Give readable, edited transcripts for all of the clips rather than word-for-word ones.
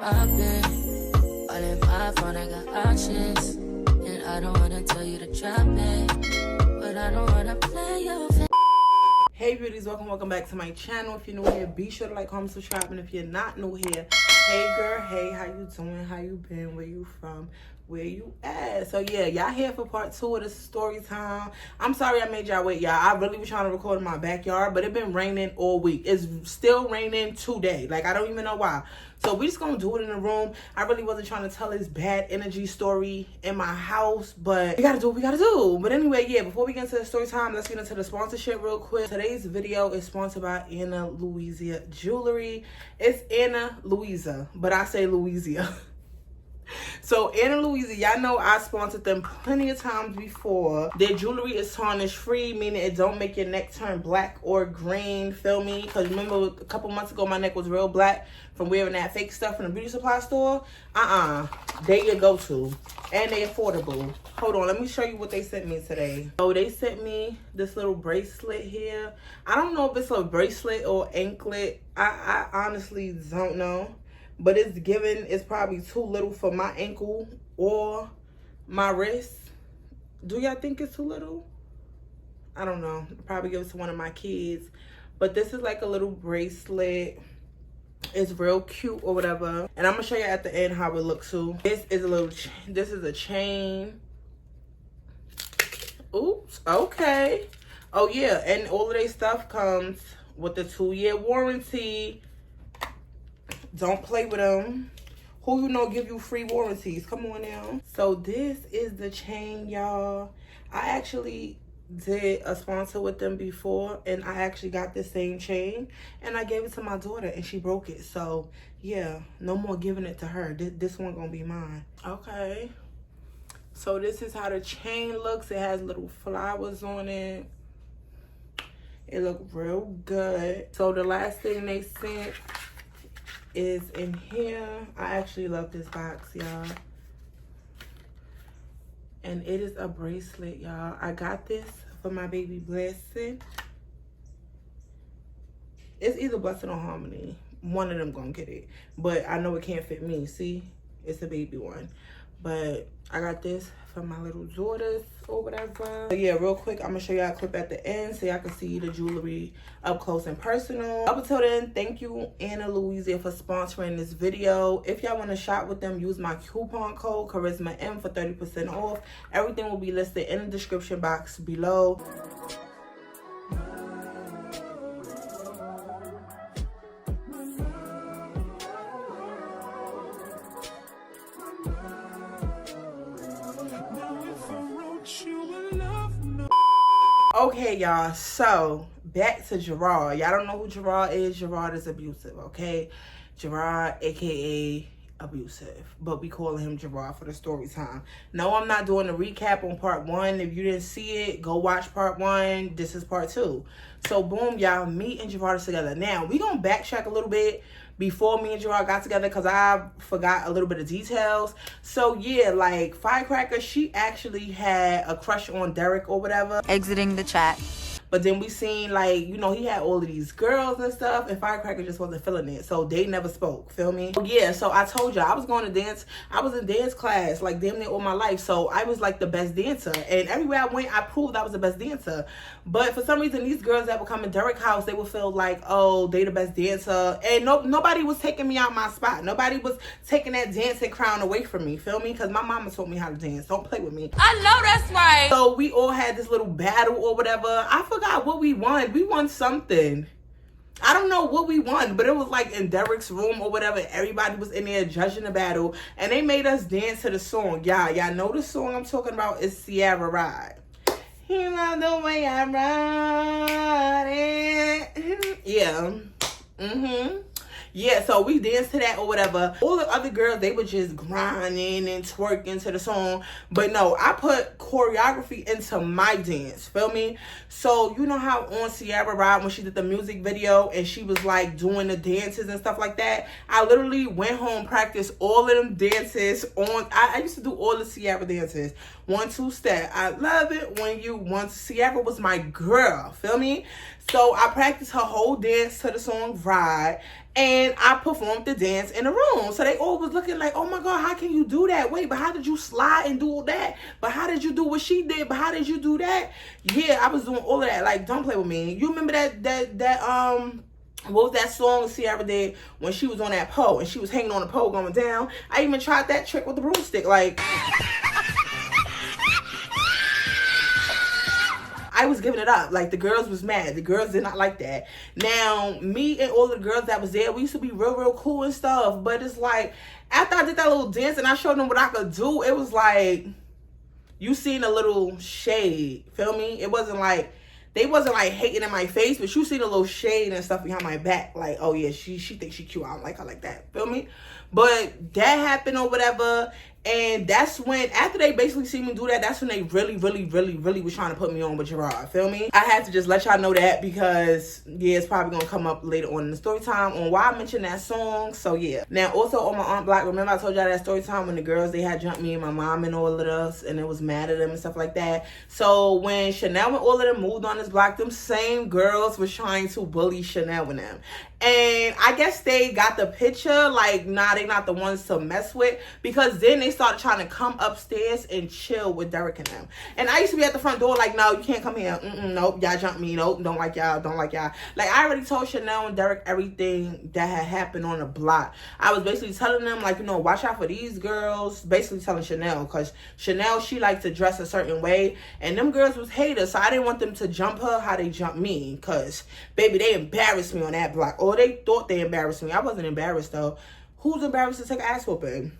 I've been all in my phone, I got options. And I don't wanna tell you to drop it, but I don't wanna play your face. Hey beauties, welcome back to my channel. If you're new here, be sure to like, comment, subscribe. And if you're not new here, hey girl, hey, how you doing? How you been? Where you from? Where you at? So yeah, y'all here for part 2 of this story time. I'm sorry I made y'all wait, y'all. I really was trying to record in my backyard, but it been raining all week. It's still raining today. Like, I don't even know why. So we just gonna do it in the room. I really wasn't trying to tell this bad energy story in my house, but we gotta do what we gotta do. But anyway, yeah, before we get into the story time, let's get into the sponsorship real quick. Today's video is sponsored by Ana Luisa Jewelry. It's Ana Luisa, but I say Louisa. So Ana Luisa, y'all know I sponsored them plenty of times before. Their jewelry is tarnish free, meaning it don't make your neck turn black or green, feel me? Because remember a couple months ago my neck was real black from wearing that fake stuff in the beauty supply store? They your go-to. And they affordable. Hold on, let me show you what they sent me today. So they sent me this little bracelet here. I don't know if it's a bracelet or anklet. I honestly don't know. But it's given, it's probably too little for my ankle or my wrist. Do y'all think it's too little? I don't know. I'll probably give it to one of my kids. But this is like a little bracelet. It's real cute or whatever. And I'm going to show you at the end how it looks too. This is a little, this is a chain. Oops, okay. Oh yeah, and all of their stuff comes with a 2-year warranty. Don't play with them. Who you know give you free warranties? Come on now. So this is the chain, y'all. I actually did a sponsor with them before, and I actually got the same chain, and I gave it to my daughter, and she broke it. So yeah, no more giving it to her. This one gonna be mine. Okay. So this is how the chain looks. It has little flowers on it. It look real good. So the last thing they sent is in here. I actually love this box, y'all. And it is a bracelet, y'all. I got this for my baby Blessing. It's either Blessing or Harmony. One of them gonna get it. But I know it can't fit me. See? It's a baby one. But I got this for my little daughters or whatever. So yeah, real quick, I'm gonna show y'all a clip at the end so y'all can see the jewelry up close and personal. Up until then, thank you Ana Luisa for sponsoring this video. If y'all want to shop with them, use my coupon code CharismaMonaee for 30% off. Everything will be listed in the description box below. Okay, y'all, so back to Gerard. Y'all don't know who Gerard is. Gerard is abusive, okay? Gerard, aka abusive, but we call him Gerard for the story time. No, I'm not doing a recap on part 1. If you didn't see it, go watch part 1. This is part 2. So boom, y'all, me and Gerard is together. Now we gonna backtrack a little bit before me and Gerard got together, because I forgot a little bit of details. So yeah, like Firecracker, she actually had a crush on Derek or whatever. Exiting the chat. But then we seen, like, you know, he had all of these girls and stuff, and Firecracker just wasn't feeling it. So they never spoke, feel me? Yeah, so I told you, I was going to dance. I was in dance class, like, damn near all my life. So I was, like, the best dancer. And everywhere I went, I proved I was the best dancer. But for some reason, these girls that would come in Derek's house, they would feel like, oh, they the best dancer. And nobody was taking me out my spot. Nobody was taking that dancing crown away from me, feel me? Because my mama taught me how to dance. Don't play with me. I know that's right. So we all had this little battle or whatever. I forgot what we won. We won something. I don't know what we won, but it was like in Derek's room or whatever. Everybody was in there judging the battle, and they made us dance to the song. Y'all know the song I'm talking about is Sierra Ride. You love the way I ride it. Yeah. Yeah, so we danced to that or whatever. All the other girls, they were just grinding and twerking to the song. But no, I put choreography into my dance, feel me? So you know how on Sierra Ride, when she did the music video and she was like doing the dances and stuff like that, I literally went home, practiced all of them dances on, I used to do all the Sierra dances. 1, 2 step. I love it when you want. Sierra was my girl, feel me? So I practiced her whole dance to the song Ride. And I performed the dance in the room. So they all was looking like, oh my God, how can you do that? Wait, but how did you slide and do all that? But how did you do what she did? But how did you do that? Yeah, I was doing all of that. Like, don't play with me. You remember that what was that song Sierra did when she was on that pole and she was hanging on the pole going down? I even tried that trick with the broomstick. Like, I was giving it up. Like, the girls was mad. The girls did not like that. Now, me and all the girls that was there, we used to be real cool and stuff. But it's like, after I did that little dance and I showed them what I could do, it was like, you seen a little shade. Feel me? It wasn't like, they wasn't like hating in my face, but you seen a little shade and stuff behind my back. Like, oh yeah, she thinks she cute. I don't like her like that. Feel me? But that happened or whatever. And that's when, after they basically see me do that, that's when they really was trying to put me on with Gerard. Feel me? I had to just let y'all know that because, yeah, it's probably going to come up later on in the story time on why I mentioned that song. So, yeah. Now, also on my Aunt Block, remember I told y'all that story time when the girls, they had jumped me and my mom and all of us, and it was mad at them and stuff like that. So, when Chanel and all of them moved on this block, them same girls was trying to bully Chanel and them. And I guess they got the picture, like, nah, they not the ones to mess with, because then they started trying to come upstairs and chill with Derek and them. And I used to be at the front door like, no, you can't come here. Nope, y'all jumped me. Nope, don't like y'all. Like, I already told Chanel and Derek everything that had happened on the block. I was basically telling them, like, you know, watch out for these girls. Basically telling Chanel, because Chanel, she likes to dress a certain way. And them girls was haters, so I didn't want them to jump her how they jumped me. Because, baby, they embarrassed me on that block. Or they thought they embarrassed me. I wasn't embarrassed, though. Who's embarrassed to take an ass whooping?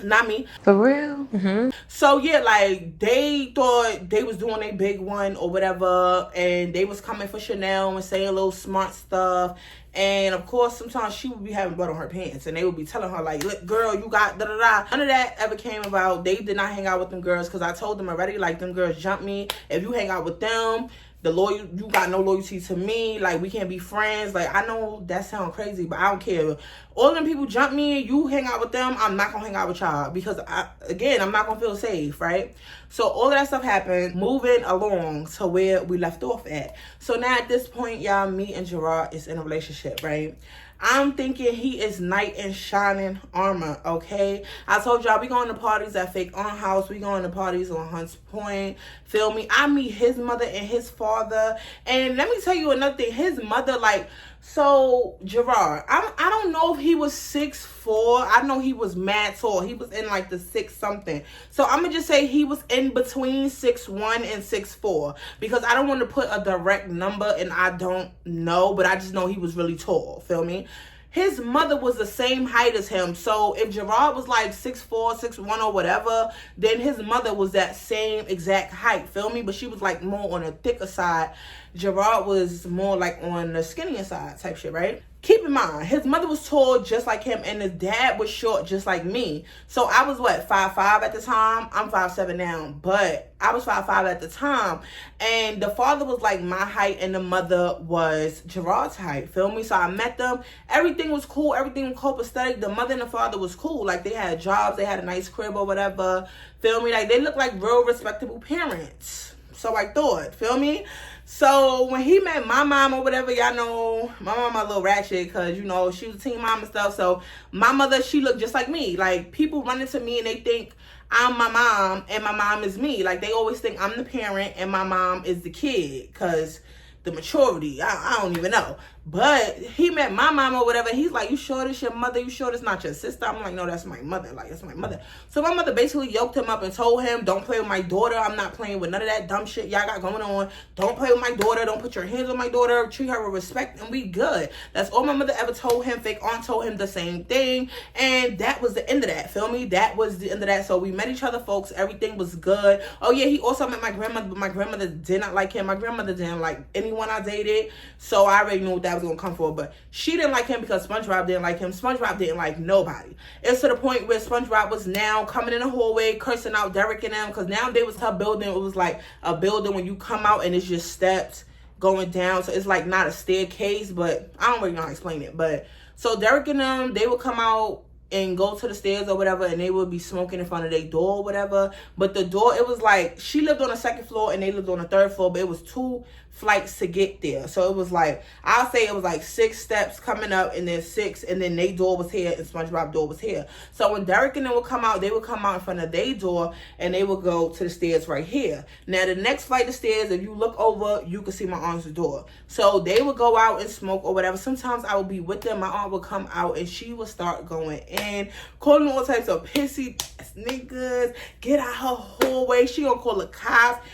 Not me. For real? So yeah, like, they thought they was doing a big one or whatever, and they was coming for Chanel and saying little smart stuff. And of course, sometimes she would be having blood on her pants, and they would be telling her like, look, girl, you got da-da-da. None of that ever came about. They did not hang out with them girls, because I told them already, like, them girls jumped me. If you hang out with them, you got no loyalty to me. Like, we can't be friends. Like, I know that sounds crazy, but I don't care. All them people jump me, you hang out with them, I'm not gonna hang out with y'all, because I'm not gonna feel safe, right? So all of that stuff happened. Moving along to where we left off at. So now at this point, y'all, me and Gerard is in a relationship, right? I'm thinking he is knight in shining armor, okay? I told y'all we going to parties at Fake On House. We going to parties on Hunts Point. Feel me? I meet his mother and his father. And let me tell you another thing. His mother, like, so Gerard, I don't know if he was 6'4". I know he was mad tall. He was in like the 6 something. So I'm gonna just say he was in between 6'1" and 6'4", because I don't want to put a direct number and I don't know, but I just know he was really tall. Feel me? His mother was the same height as him. So if Gerard was like 6'4", 6'1", or whatever, then his mother was that same exact height. Feel me? But she was like more on the thicker side. Gerard was more like on the skinnier side type shit, right? Keep in mind, his mother was tall just like him, and his dad was short just like me. So I was, what, 5'5" at the time? I'm 5'7" now, but I was 5'5" at the time. And the father was like my height, and the mother was Gerard's height, feel me? So I met them. Everything was cool. Everything was copacetic. The mother and the father was cool. Like, they had jobs. They had a nice crib or whatever, feel me? Like, they looked like real respectable parents. So I thought, feel me? So when he met my mom or whatever, y'all know my mom a little ratchet, because, you know, she was a teen mom and stuff. So my mother, she looked just like me. Like, people run into me and they think I'm my mom and my mom is me. Like, they always think I'm the parent and my mom is the kid, because the maturity, I don't even know. But he met my mom or whatever. He's like, you sure this your mother? You sure this not your sister? I'm like, no, that's my mother. Like, that's my mother. So my mother basically yoked him up and told him, don't play with my daughter. I'm not playing with none of that dumb shit y'all got going on. Don't play with my daughter. Don't put your hands on my daughter. Treat her with respect, and we good. That's all my mother ever told him. Fake Aunt told him the same thing. And that was the end of that. Feel me? That was the end of that. So we met each other, folks. Everything was good. Oh, yeah, he also met my grandmother, but my grandmother did not like him. My grandmother didn't like anyone I dated. So I already knew what that was going to come for. But she didn't like him because SpongeBob didn't like him. SpongeBob didn't like nobody. It's to the point where SpongeBob was now coming in the hallway, cursing out Derek and them, because now they was her building. It was like a building when you come out and it's just steps going down. So it's like not a staircase, but I don't really know how to explain it. But so Derek and them, they would come out and go to the stairs or whatever, and they would be smoking in front of their door or whatever. But the door, it was like, she lived on the 2nd floor and they lived on the 3rd floor, but it was 2 flights to get there. So it was like, I'll say it was like 6 steps coming up and then 6, and then their door was here and SpongeBob door was here. So when Derek and them would come out, they would come out in front of their door and they would go to the stairs right here. Now the next flight of stairs, if you look over, you can see my aunt's door. So they would go out and smoke or whatever. Sometimes I would be with them. My aunt would come out and she would start going in, calling all types of pissy ass niggas, get out her hallway. She gonna call the cops.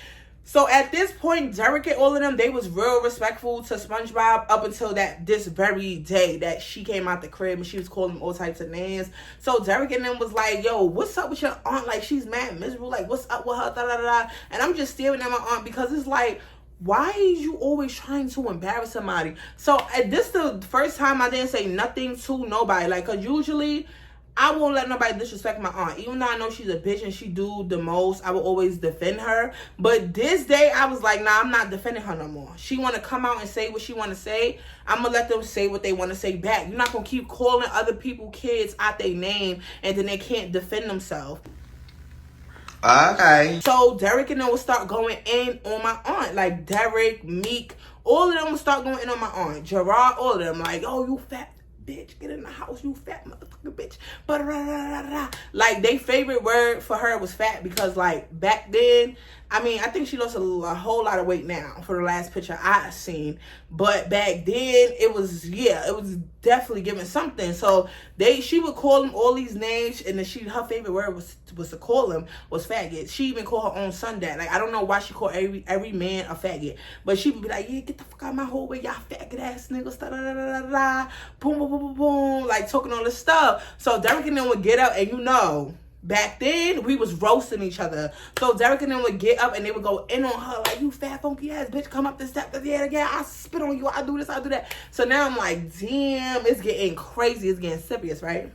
So at this point, Derek and all of them, they was real respectful to SpongeBob up until this very day that she came out the crib and she was calling him all types of names. So Derek and them was like, yo, what's up with your aunt? Like, she's mad miserable. Like, what's up with her? Da, da, da, da. And I'm just staring at my aunt because it's like, why is you always trying to embarrass somebody? So this the first time I didn't say nothing to nobody. Like, because usually I won't let nobody disrespect my aunt. Even though I know she's a bitch and she do the most, I will always defend her. But this day, I was like, nah, I'm not defending her no more. She want to come out and say what she want to say. I'm going to let them say what they want to say back. You're not going to keep calling other people kids out their name and then they can't defend themselves. Okay. So Derek and them will start going in on my aunt. Like Derek, Meek, all of them will start going in on my aunt. Gerard, all of them. Like, oh, you fat bitch, get in the house, you fat motherfucking bitch. But like, their favorite word for her was fat because, like, back then, I mean, I think she lost a whole lot of weight now for the last picture I seen. But back then, it was, yeah, it was definitely giving something. So she would call him all these names, and then her favorite word was to call him was faggot. She even called her own son that. Like, I don't know why she called every man a faggot, but she would be like, yeah, get the fuck out of my hallway, y'all faggot ass niggas, da da da da da da, boom boom boom boom boom, like talking all this stuff. So Derek and them would get up, and you know, back then, we was roasting each other. So Derek and them would get up and they would go in on her like, you fat funky ass bitch, come up the steps. Yeah, I spit on you, I do this, I do that. So now I'm like, damn, it's getting crazy, it's getting serious, right?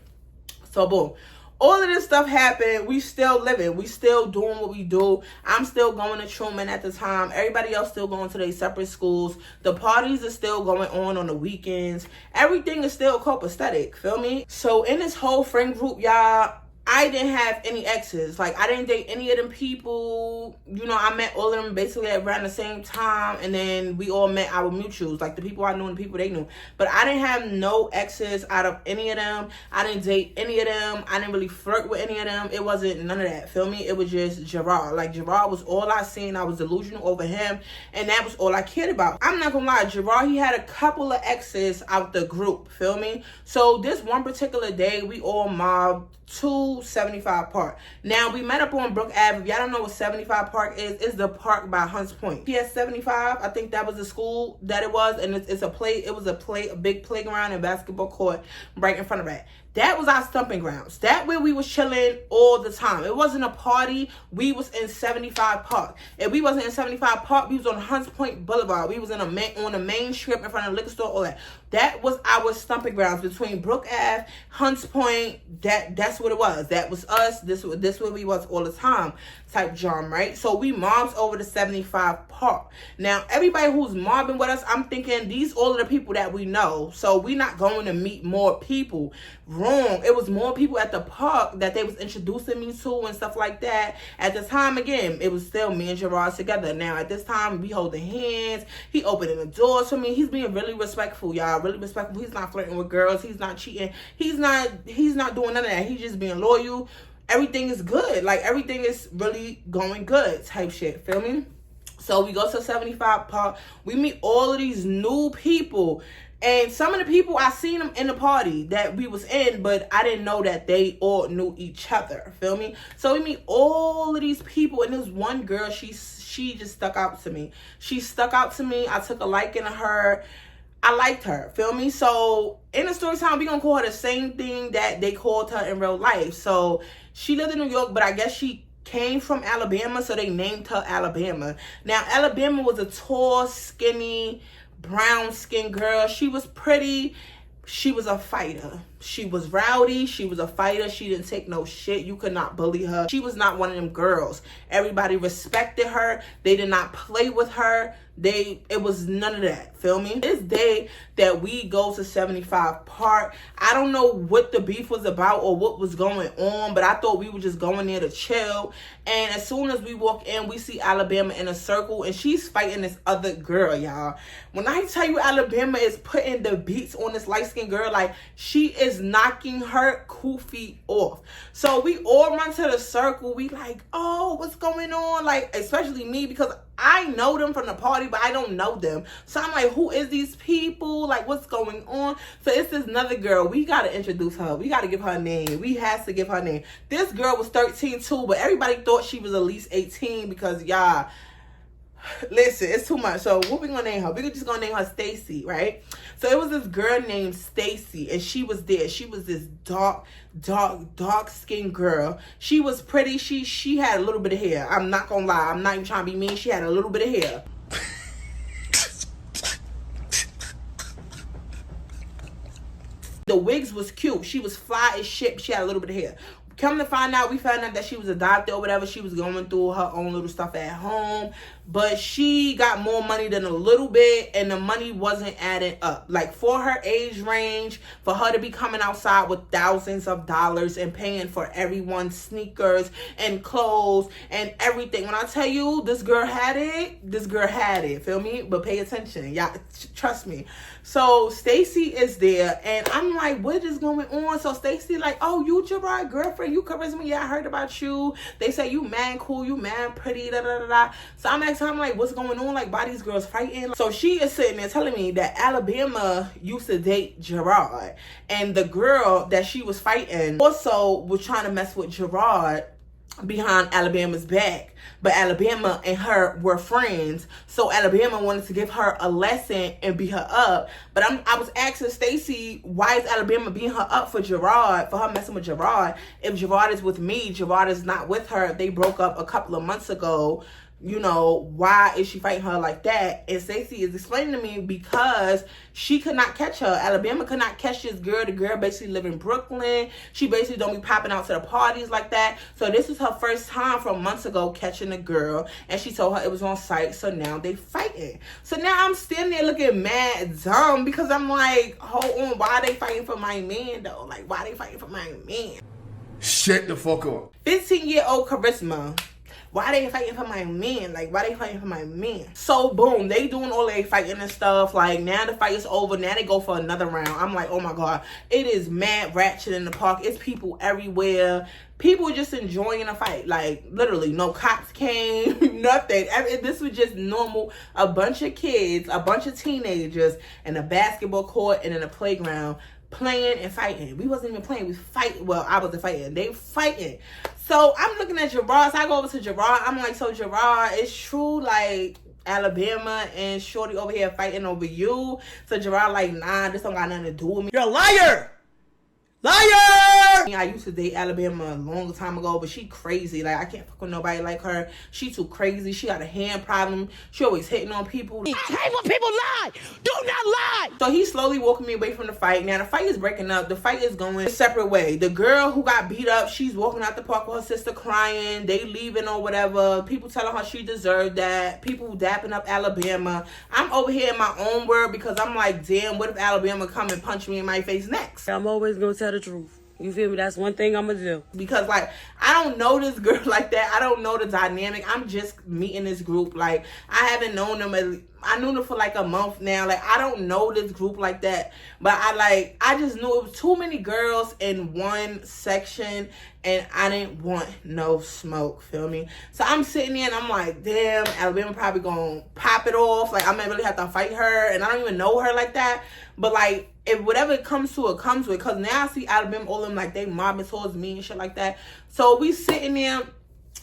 So boom. All of this stuff happened. We still living. We still doing what we do. I'm still going to Truman at the time. Everybody else still going to their separate schools. The parties are still going on the weekends. Everything is still copacetic. Feel me? So in this whole friend group, y'all, I didn't have any exes. Like, I didn't date any of them people. You know, I met all of them basically around the same time. And then we all met our mutuals. Like, the people I knew and the people they knew. But I didn't have no exes out of any of them. I didn't date any of them. I didn't really flirt with any of them. It wasn't none of that. Feel me? It was just Gerard. Like, Gerard was all I seen. I was delusional over him. And that was all I cared about. I'm not gonna lie. Gerard, he had a couple of exes out the group. Feel me? So, this one particular day, we all mobbed to 75 Park. Now, we met up on Brook Ave. If y'all don't know what 75 Park is, it's the park by Hunts Point. PS 75, I think that was the school that it was, and it was a big playground and basketball court right in front of that. That was our stumping grounds. That where we was chilling all the time. It wasn't a party. We was in 75 Park. If we wasn't in 75 Park, we was on Hunts Point Boulevard. We was on the main strip in front of the liquor store, all that. That was our stumping grounds between Brook Ave, Hunts Point. That's what it was. That was us. This where we was all the time type charm, right? So we mobs over to 75 Park. Now, everybody who's mobbing with us, I'm thinking these all of the people that we know. So we not going to meet more people. Wrong. It was more people at the park that they was introducing me to and stuff like that. At the time, again, it was still me and Gerard together. Now, at this time, we holding hands. He opening the doors for me. He's being really respectful, y'all. Really respectful. He's not flirting with girls. He's not cheating. He's not doing none of that. He's just being loyal. Everything is good. Like, everything is really going good type shit. Feel me? So we go to 75 Park. We meet all of these new people. And some of the people, I seen them in the party that we was in, but I didn't know that they all knew each other. Feel me? So we meet all of these people, and this one girl, she just stuck out to me. She stuck out to me. I took a liking to her. I liked her. Feel me? So in the story time, we gonna call her the same thing that they called her in real life. So she lived in New York, but I guess she came from Alabama, so they named her Alabama. Now, Alabama was a tall, skinny, brown skinned girl. She was pretty. She was a fighter. She was rowdy. She was a fighter. She didn't take no shit. You could not bully her. She was not one of them girls. Everybody respected her. They did not play with her. It was none of that. Feel me? This day that we go to 75 Park, I don't know what the beef was about or what was going on, but I thought we were just going there to chill. And as soon as we walk in, we see Alabama in a circle, and she's fighting this other girl, y'all. When I tell you Alabama is putting the beats on this light-skinned girl, like, she is knocking her kufi off. So we all run to the circle. We like, oh, what's going on? Like, especially me, because I know them from the party, but I don't know them. So I'm like, who is these people? Like, what's going on? So it's this another girl. We got to introduce her. We got to give her a name. We has to give her a name. This girl was 13 too, but everybody thought she was at least 18 because, y'all, listen, it's too much. So what we gonna name her? We're just gonna name her Stacy, right? So it was this girl named Stacy, and she was there. She was this dark skinned girl. She was pretty. She had a little bit of hair. I'm not gonna lie. I'm not even trying to be mean. She had a little bit of hair. The wigs was cute. She was fly as shit. She had a little bit of hair. Come to find out, we found out that she was a doctor or whatever. She was going through her own little stuff at home. But she got more money than a little bit, and the money wasn't adding up. Like, for her age range, for her to be coming outside with thousands of dollars and paying for everyone's sneakers and clothes and everything. When I tell you, this girl had it. Feel me? But pay attention. Y'all, trust me. So Stacy is there, and I'm like, what is going on? So Stacy like, oh, you Gerard girlfriend, you Charisma, yeah, I heard about you. They say you man cool, you man pretty, da da da da. So I'm asking, I'm like, what's going on? Like, why these girls fighting? So she is sitting there telling me that Alabama used to date Gerard, and the girl that she was fighting also was trying to mess with Gerard behind Alabama's back. But Alabama and her were friends, so Alabama wanted to give her a lesson and beat her up. But I was asking Stacy, why is Alabama beating her up for Gerard, for her messing with Gerard? If Gerard is with me, Gerard is not with her. They broke up a couple of months ago. You know, why is she fighting her like that? And Stacey is explaining to me because she could not catch her. Alabama could not catch this girl. The girl basically live in Brooklyn. She basically don't be popping out to the parties like that. So this is her first time from months ago catching a girl. And she told her it was on site. So now they fighting. So now I'm standing there looking mad dumb because I'm like, hold on, why are they fighting for my man though? Like, why are they fighting for my man? Shut the fuck up. 15-year-old Charisma. Why they fighting for my man? Like, why they fighting for my man? So, boom, they doing all they fighting and stuff. Like, now the fight is over. Now they go for another round. I'm like, oh, my God. It is mad ratchet in the park. It's people everywhere. People just enjoying the fight. Like, literally, no cops came, nothing. This was just normal. A bunch of kids, a bunch of teenagers in a basketball court and in a playground playing and fighting. We wasn't even playing. We fight. Well, I wasn't fighting. They fighting. So I'm looking at Gerard. So I go over to Gerard. I'm like, so Gerard, it's true, like, Alabama and Shorty over here fighting over you? So Gerard like, nah, this don't got nothing to do with me. You're a liar! Liar! I used to date Alabama a long time ago, but she crazy. Like, I can't fuck with nobody like her. She too crazy. She got a hand problem. She always hitting on people. I hate when people lie! Do not lie! So he's slowly walking me away from the fight. Now, the fight is breaking up. The fight is going a separate way. The girl who got beat up, she's walking out the park with her sister crying. They leaving or whatever. People telling her she deserved that. People dapping up Alabama. I'm over here in my own world because I'm like, damn, what if Alabama come and punch me in my face next? I'm always gonna tell the truth. You feel me? That's one thing I'm gonna do. Because, like, I don't know this girl like that. I don't know the dynamic. I'm just meeting this group. Like, I haven't known them. I knew them for like a month now. Like, I don't know this group like that. But I just knew it was too many girls in one section. And I didn't want no smoke. Feel me? So I'm sitting there and I'm like, damn, Alabama probably gonna pop it off. Like, I might really have to fight her. And I don't even know her like that. But, like, if whatever it comes to, it comes with. Because now I see Alabama, all of them, like, they mobbing towards me and shit like that. So we sitting there.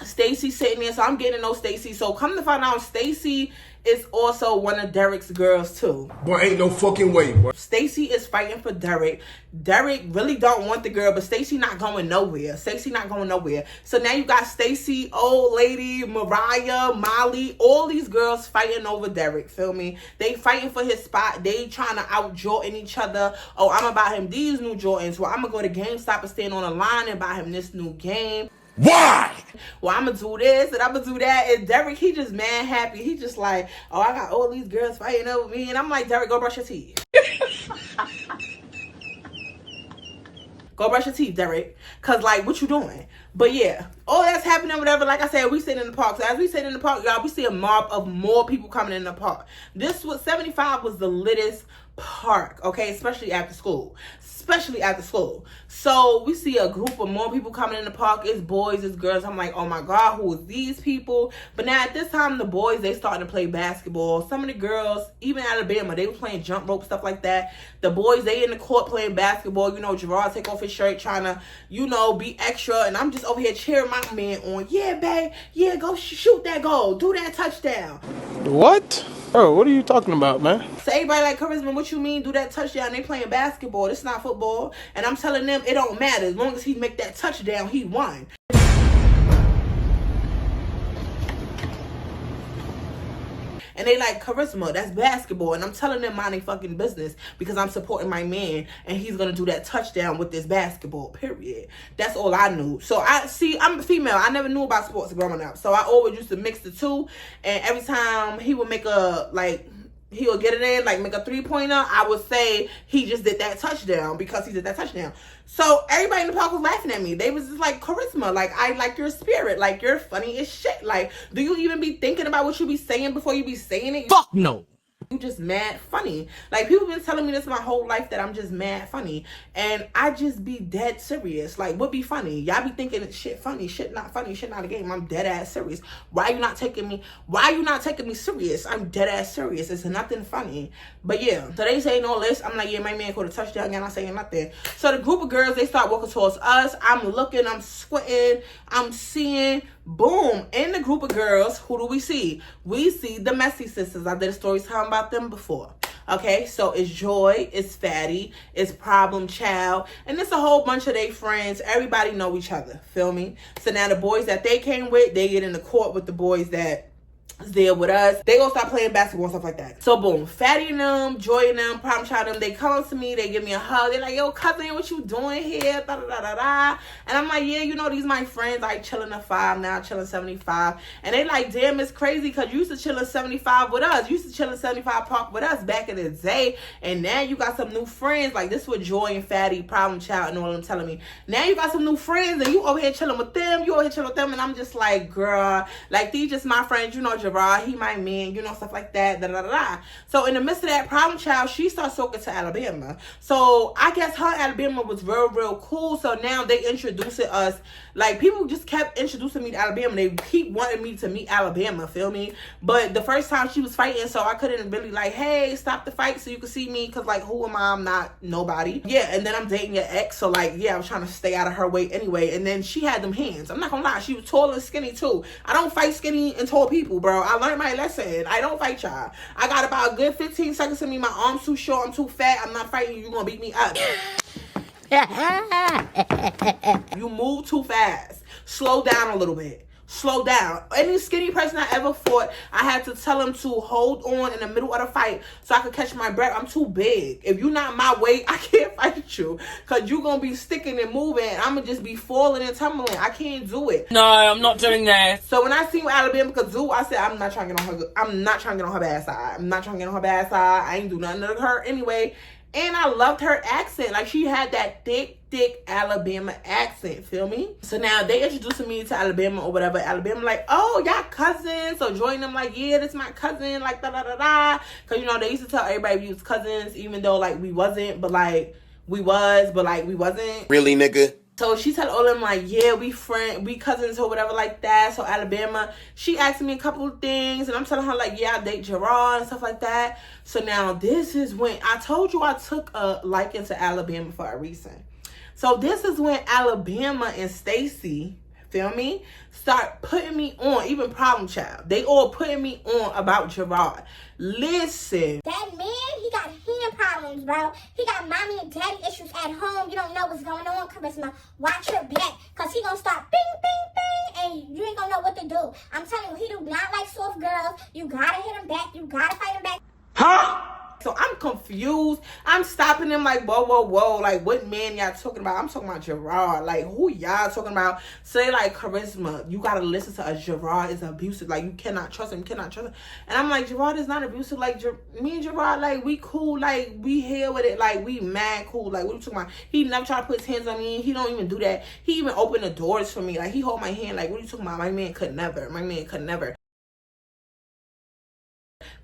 Stacy sitting there, so I'm getting to know Stacy. So come to find out, Stacy is also one of Derek's girls too. Boy, ain't no fucking way, boy. Stacy is fighting for Derek. Derek really don't want the girl, but Stacy not going nowhere. Stacy not going nowhere. So now you got Stacy, old lady, Mariah, Molly, all these girls fighting over Derek. Feel me? They fighting for his spot. They trying to out Jordan each other. Oh, I'm gonna buy him these new Jordans. Well, I'm gonna go to GameStop and stand on the line and buy him this new game. Why? Well, I'm gonna do this and I'm gonna do that. And Derek, he just mad happy. He just like, oh, I got all these girls fighting over me. And I'm like, Derek, go brush your teeth. Go brush your teeth, Derek. Cause like, what you doing? But yeah, all that's happening, whatever. Like I said, we sitting in the park. So as we sit in the park, y'all, we see a mob of more people coming in the park. This was 75 was the littest park, okay, especially after school. So we see a group of more people coming in the park. It's boys, it's girls. I'm like, oh my God, who is these people? But now at this time, the boys, they starting to play basketball. Some of the girls, even Alabama, they were playing jump rope, stuff like that. The boys, they in the court playing basketball. You know, Gerard take off his shirt, trying to, you know, be extra. And I'm just over here cheering my man on. Yeah, babe. Yeah, go shoot that goal. Do that touchdown. What? Bro, what are you talking about, man? So everybody like, Charisma, what you mean do that touchdown? They playing basketball. This not football. And I'm telling them it don't matter. As long as he make that touchdown, he won. And they like, Charisma, that's basketball. And I'm telling them mind their fucking business because I'm supporting my man and he's going to do that touchdown with this basketball, period. That's all I knew. So I'm a female. I never knew about sports growing up. So I always used to mix the two. And every time he would make a, like, he would get it in, like make a 3-pointer, I would say he just did that touchdown because he did that touchdown. So everybody in the park was laughing at me. They was just like, Charisma, like, I like your spirit. Like, you're funny as shit. Like, do you even be thinking about what you be saying before you be saying it? Fuck no. You just mad funny. Like, people been telling me this my whole life that I'm just mad funny. And I just be dead serious. Like, what be funny? Y'all be thinking shit funny. Shit not funny. Shit not a game. I'm dead ass serious. Why you not taking me serious? I'm dead ass serious. It's nothing funny. But yeah, so they saying all this. I'm like, yeah, my man caught a touchdown. Y'all not saying nothing. So the group of girls, they start walking towards us. I'm looking, I'm squinting, I'm seeing. Boom. In the group of girls, who do we see? We see the Messy Sisters. I did a story time about them before. Okay, so it's Joy, it's Fatty, it's Problem Child, and it's a whole bunch of their friends. Everybody know each other. Feel me? So now the boys that they came with, they get in the court with the boys that is there with us. They gonna start playing basketball and stuff like that. So boom, Fatty and them, Joy and them, Problem Child and them, they come up to me, they give me a hug. They're like, yo, cousin, what you doing here? Da, da, da, da, da. And I'm like, yeah, you know, these my friends. I chilling at 5 now, chilling 75. And they like, damn, it's crazy because you used to chill at 75 with us. You used to chill at 75 Park with us back in the day. And now you got some new friends. Like, this what Joy and Fatty, Problem Child, and all them telling me. Now you got some new friends and you over here chilling with them. You over here chilling with them. And I'm just like, girl, like, these just my friends. You know, Gerard, he my man, you know, stuff like that, da, da, da, da. So in the midst of that, Problem Child, she starts talking to Alabama. So I guess her Alabama was real cool. So now they introducing us, like, people just kept introducing me to Alabama. They keep wanting me to meet Alabama, feel me? But the first time she was fighting, so I couldn't really like, hey, stop the fight so you can see me, because like, who am I? I'm not nobody. Yeah, and then I'm dating your ex, so like, yeah, I was trying to stay out of her way anyway. And then she had them hands. I'm not gonna lie, she was tall and skinny too. I don't fight skinny and tall people, bro. I learned my lesson. I don't fight y'all. I got about a good 15 seconds to me. My arm's too short. I'm too fat. I'm not fighting you. You gonna beat me up. You move too fast. Slow down a little bit. Slow down. Any skinny person I ever fought, I had to tell them to hold on in the middle of the fight so I could catch my breath. I'm too big. If you're not my weight, I can't fight you because you're going to be sticking and moving. I'm going to just be falling and tumbling. I can't do it. No, I'm not doing that. So when I seen what Alabama could do, I said, I'm not trying to get on her. I'm not trying to get on her bad side. I'm not trying to get on her bad side. I ain't do nothing to her anyway. And I loved her accent. Like, she had that thick Alabama accent, feel me? So now they introducing me to Alabama or whatever. Alabama like, oh, y'all cousins. So join them like, yeah, this my cousin, like, da da da da. Because, you know, they used to tell everybody we was cousins, even though, like, we wasn't, but, like, we was, but, like, we wasn't. Really, nigga? So she told all them like, yeah, we cousins or whatever like that. So Alabama, she asked me a couple of things and I'm telling her like, yeah, I date Gerard and stuff like that. So now this is when I told you I took a liking to Alabama for a reason. So this is when Alabama and Stacy feel me? Start putting me on, even Problem Child. They all putting me on about Gerard. Listen. That man, he got hand problems, bro. He got mommy and daddy issues at home. You don't know what's going on, Charisma. Watch your back, because he going to start bing, bing, bing, and you ain't going to know what to do. I'm telling you, he do not like soft girls. You got to hit him back. You got to fight him back. Huh? So I'm confused. I'm stopping them like, whoa, whoa, whoa. Like, what man y'all talking about? I'm talking about Gerard. Like, who y'all talking about? Say, like, Charisma. You got to listen to us. Gerard is abusive. Like, you cannot trust him. You cannot trust him. And I'm like, Gerard is not abusive. Like, me and Gerard, like, we cool. Like, we here with it. Like, we mad cool. Like, what you talking about? He never try to put his hands on me. He don't even do that. He even opened the doors for me. Like, he hold my hand. Like, what are you talking about? My man could never. My man could never.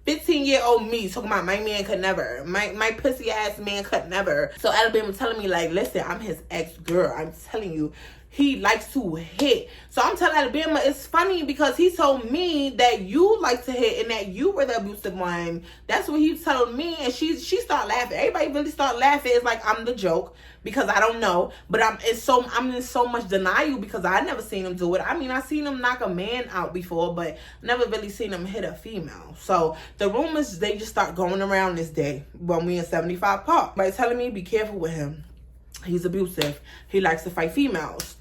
15-year-old me talking about my man could never. My pussy ass man could never. So Alabama telling me like, listen, I'm his ex-girl. I'm telling you, he likes to hit. So I'm telling Alabama, it's funny because he told me that you like to hit and that you were the abusive one. That's what he told me, and she started laughing. Everybody really started laughing. It's like I'm the joke because I don't know, but I'm in so much denial because I never seen him do it. I mean, I seen him knock a man out before, but never really seen him hit a female. So the rumors, they just start going around this day when we in 75 Park. By telling me, be careful with him. He's abusive. He likes to fight females.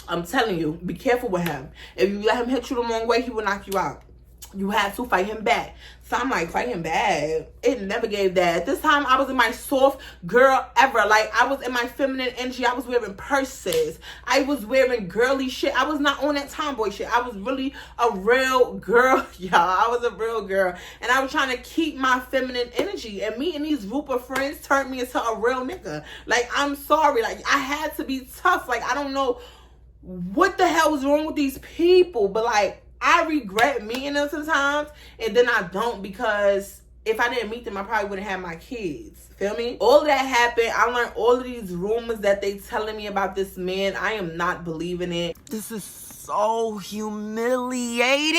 I'm telling you, be careful with him. If you let him hit you the wrong way, he will knock you out. You have to fight him back. So I'm like, fight him back? It never gave that. This time I was in my soft girl ever. Like, I was in my feminine energy. I was wearing purses. I was wearing girly shit. I was not on that tomboy shit. I was really a real girl, y'all. I was a real girl. And I was trying to keep my feminine energy. And me and these group of friends turned me into a real nigga. Like, I'm sorry. Like, I had to be tough. Like, I don't know what the hell was wrong with these people, but like, I regret meeting them sometimes, and then I don't, because if I didn't meet them, I probably wouldn't have my kids. Feel me? All that happened. I learned all of these rumors that they telling me about this man. I am not believing it. This is so humiliating.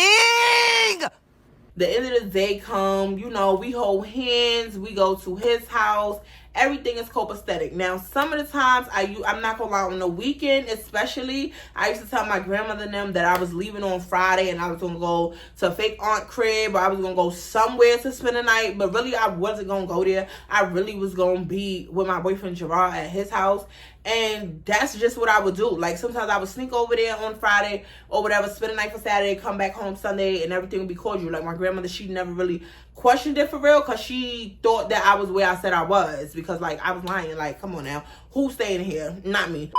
The end of the day come, you know, we hold hands, we go to his house. Everything is copacetic. Now, some of the times, I'm not gonna lie, on the weekend especially, I used to tell my grandmother and them that I was leaving on Friday and I was gonna go to a fake aunt crib, or I was gonna go somewhere to spend the night, but really I wasn't gonna go there. I really was gonna be with my boyfriend Gerard at his house. And that's just what I would do. Like, sometimes I would sneak over there on Friday or whatever, spend the night for Saturday, come back home Sunday, and everything would be cordial. Like, my grandmother, she never really questioned it for real, because she thought that I was where I said I was, because like, I was lying. Like, come on now, who's staying here? Not me.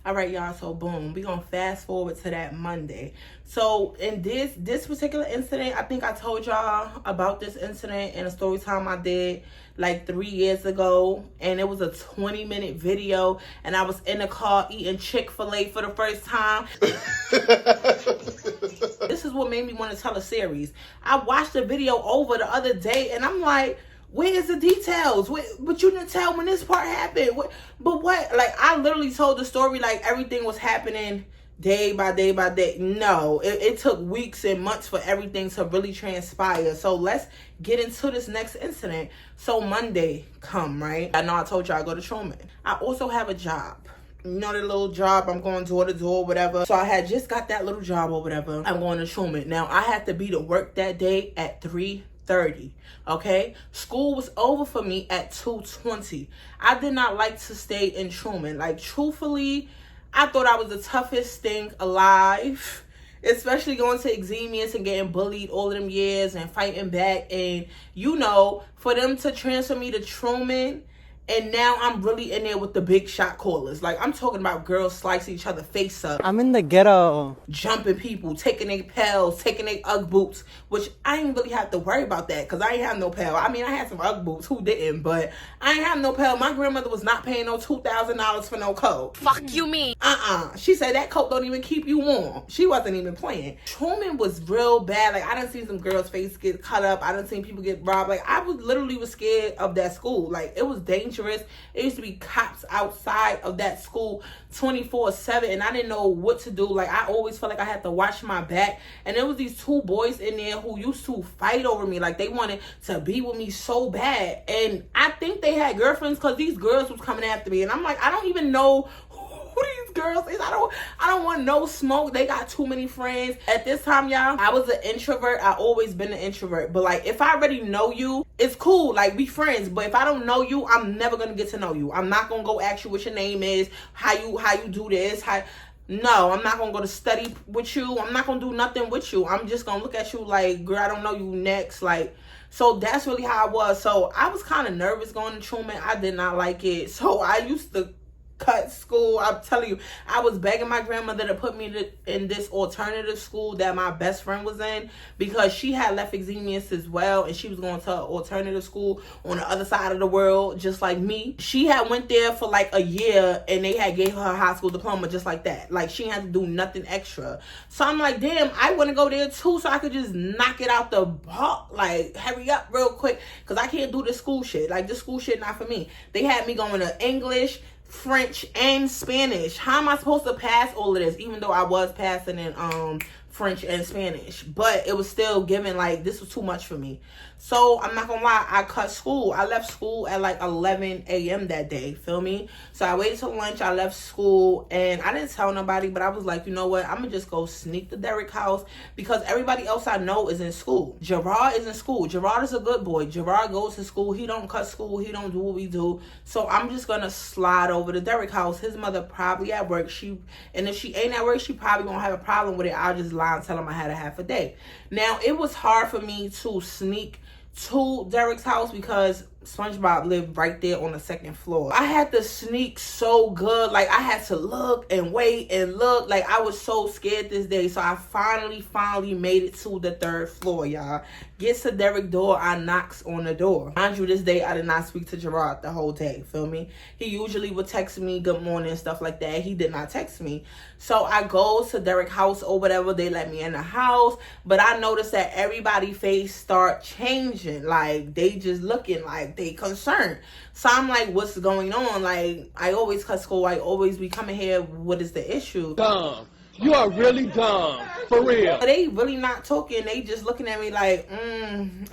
All right, y'all, so boom, we gonna fast forward to that Monday. So in this particular incident, I think I told y'all about this incident in a story time I did like 3 years ago, and it was a 20-minute video, and I was in the car eating Chick-fil-A for the first time. This is what made me want to tell a series. I watched the video over the other day, and I'm like, where's the details? But you didn't tell when this part happened. But what? Like, I literally told the story like everything was happening day by day by day. No, it took weeks and months for everything to really transpire. So let's get into this next incident. So Monday come, right? I know I told you I go to Truman. I also have a job. You know, the little job, I'm going door to door, whatever. So I had just got that little job or whatever. I'm going to Truman. Now, I had to be to work that day at 3:30. Okay, school was over for me at 2:20. I did not like to stay in Truman. Like, truthfully, I thought I was the toughest thing alive, especially going to Exemius and getting bullied all of them years and fighting back. And, you know, for them to transfer me to Truman, and now I'm really in there with the big shot callers. Like, I'm talking about girls slicing each other face up. I'm in the ghetto. Jumping people, taking their pills, taking their Ugg boots, which I ain't really have to worry about that, because I ain't have no pill. I mean, I had some Ugg boots, who didn't? But I ain't have no pill. My grandmother was not paying no $2,000 for no coat. Fuck you mean? She said that coat don't even keep you warm. She wasn't even playing. Truman was real bad. Like, I done seen some girls' face get cut up. I done seen people get robbed. Like, I was literally scared of that school. Like, it was dangerous. It used to be cops outside of that school 24/7, and I didn't know what to do. Like, I always felt like I had to watch my back. And there was these two boys in there who used to fight over me. Like, they wanted to be with me so bad. And I think they had girlfriends, because these girls was coming after me. And I'm like, I don't even know who these girls is I don't want no smoke. They got too many friends. At this time, y'all, I was an introvert. I always been an introvert. But like, if I already know you, it's cool. Like, we friends. But if I don't know you, I'm never gonna get to know you. I'm not gonna go ask you what your name is, how you do this, no, I'm not gonna go to study with you. I'm not gonna do nothing with you. I'm just gonna look at you like, girl, I don't know you next. Like, so that's really how I was. So I was kind of nervous going to Truman. I did not like it. So I used to cut school. I'm telling you, I was begging my grandmother to put me in this alternative school that my best friend was in, because she had lymphedema as well, and she was going to an alternative school on the other side of the world, just like me. She had went there for like a year, and they had gave her a high school diploma just like that. Like, she had to do nothing extra. So I'm like, damn, I want to go there too, so I could just knock it out the park. Like, hurry up real quick, because I can't do this school shit. Like, this school shit not for me. They had me going to English, French, and Spanish. How am I supposed to pass all of this, even though I was passing in French and Spanish? But it was still given, like, this was too much for me. So I'm not gonna lie, I cut school. I left school at like 11 a.m. that day, feel me? So I waited till lunch, I left school, and I didn't tell nobody, but I was like, you know what, I'm gonna just go sneak to Derek's house, because everybody else I know is in school. Gerard is in school. Gerard is a good boy. Gerard goes to school. He don't cut school. He don't do what we do. So I'm just gonna slide over to Derek's house. His mother probably at work. And if she ain't at work, she probably gonna have a problem with it. I'll just lie and tell him I had a half a day. Now, it was hard for me to sneak to Derek's house because SpongeBob lived right there on the second floor. I had to sneak so good. Like, I had to look and wait and look. Like, I was so scared this day. So I finally made it to the third floor, y'all. Gets to Derek's door. I knocks on the door. Mind you, this day I did not speak to Gerard the whole day. Feel me? He usually would text me good morning and stuff like that. He did not text me. So I go to Derek's house or whatever. They let me in the house. But I noticed that everybody's face start changing. Like, they just looking like they concerned. So I'm like, what's going on? Like, I always cut school. I always be coming here. What is the issue? Dumb. You are really dumb. For real. They really not talking. They just looking at me like,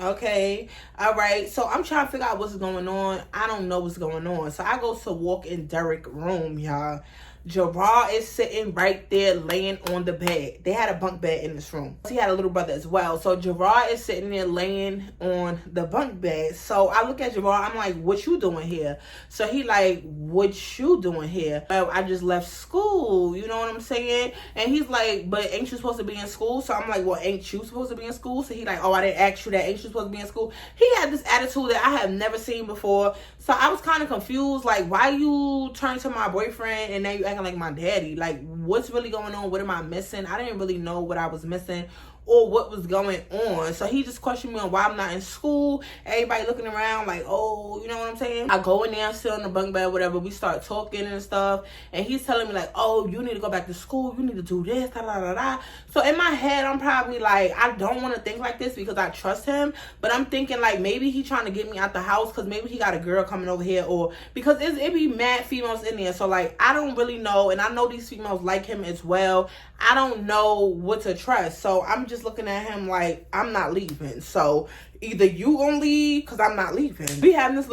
okay. All right. So I'm trying to figure out what's going on. I don't know what's going on. So I go to walk in Derek's room, y'all. Gerard is sitting right there laying on the bed. They had a bunk bed in this room. He had a little brother as well. So Gerard is sitting there laying on the bunk bed. So I look at Gerard. I'm like, what you doing here? So he like, what you doing here? I just left school. You know what I'm saying? And he's like, but ain't you supposed to be in school? So I'm like, well, ain't you supposed to be in school? So he like, oh, I didn't ask you that. Ain't you supposed to be in school? He had this attitude that I have never seen before. So I was kind of confused. Like, why you turn to my boyfriend and now you acting like my daddy? Like, what's really going on? What am I missing? I didn't really know what I was missing or what was going on. So he just questioned me on why I'm not in school. Everybody looking around like, oh, you know what I'm saying? I go in there, sit on the bunk bed, whatever. We start talking and stuff. And he's telling me like, oh, you need to go back to school. You need to do this, da, da, da, da. So in my head, I'm probably like, I don't want to think like this because I trust him. But I'm thinking like, maybe he trying to get me out the house because maybe he got a girl coming over here, or because it be mad females in there. So like, I don't really know. And I know these females like him as well. I don't know what to trust. So I'm just looking at him like, I'm not leaving. So either you gonna leave because I'm not leaving. We having this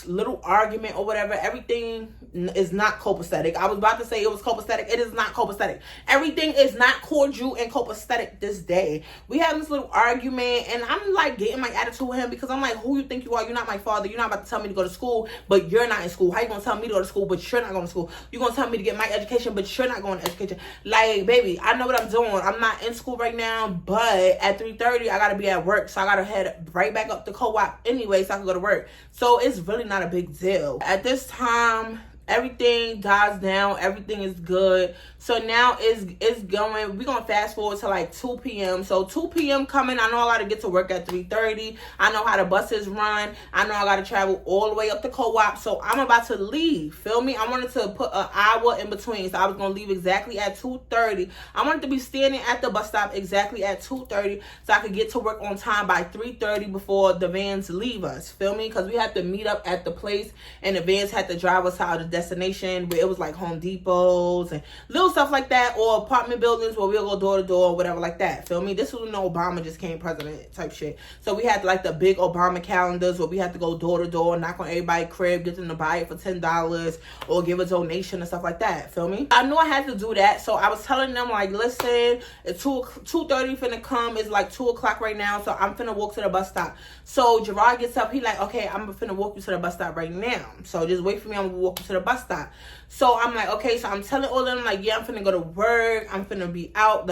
little argument or whatever. Everything is not copacetic. I was about to say it was copacetic. It is not copacetic. Everything is not cordial and copacetic this day. We having this little argument and I'm like getting my attitude with him because I'm like, who you think you are? You're not my father. You're not about to tell me to go to school, but you're not in school. How you gonna tell me to go to school, but you're not going to school? You're gonna tell me to get my education, but you're not going to education. Like, baby, I know what I'm doing. I'm not in school right now, but at 3:30 I gotta be at work, so I gotta head right back up to co-op anyway so I can go to work. So it's really not a big deal. At this time, everything dies down. Everything is good. So now it's going. We're going to fast forward to like 2 p.m. So 2 p.m. coming. I know I got to get to work at 3:30. I know how the buses run. I know I got to travel all the way up to co-op. So I'm about to leave. Feel me? I wanted to put an hour in between. So I was going to leave exactly at 2:30. I wanted to be standing at the bus stop exactly at 2:30 so I could get to work on time by 3:30 before the vans leave us. Feel me? Because we have to meet up at the place and the vans had to drive us to our destination where it was like Home Depots and little stuff like that, or apartment buildings where we'll go door to door or whatever like that. Feel me? This was when Obama just came president type shit. So we had like the big Obama calendars where we had to go door to door, knock on everybody's crib, get them to buy it for $10 or give a donation and stuff like that. Feel me? I knew I had to do that, so I was telling them like, listen, it's 2:30 finna come. It's like 2 o'clock right now, so I'm finna walk to the bus stop. So Gerard gets up. He like, okay, I'm finna walk you to the bus stop right now. So just wait for me. I'm gonna walk you to the bus stop. So I'm like, okay. So I'm telling all of them like, yeah, I'm finna go to work. I'm finna be out.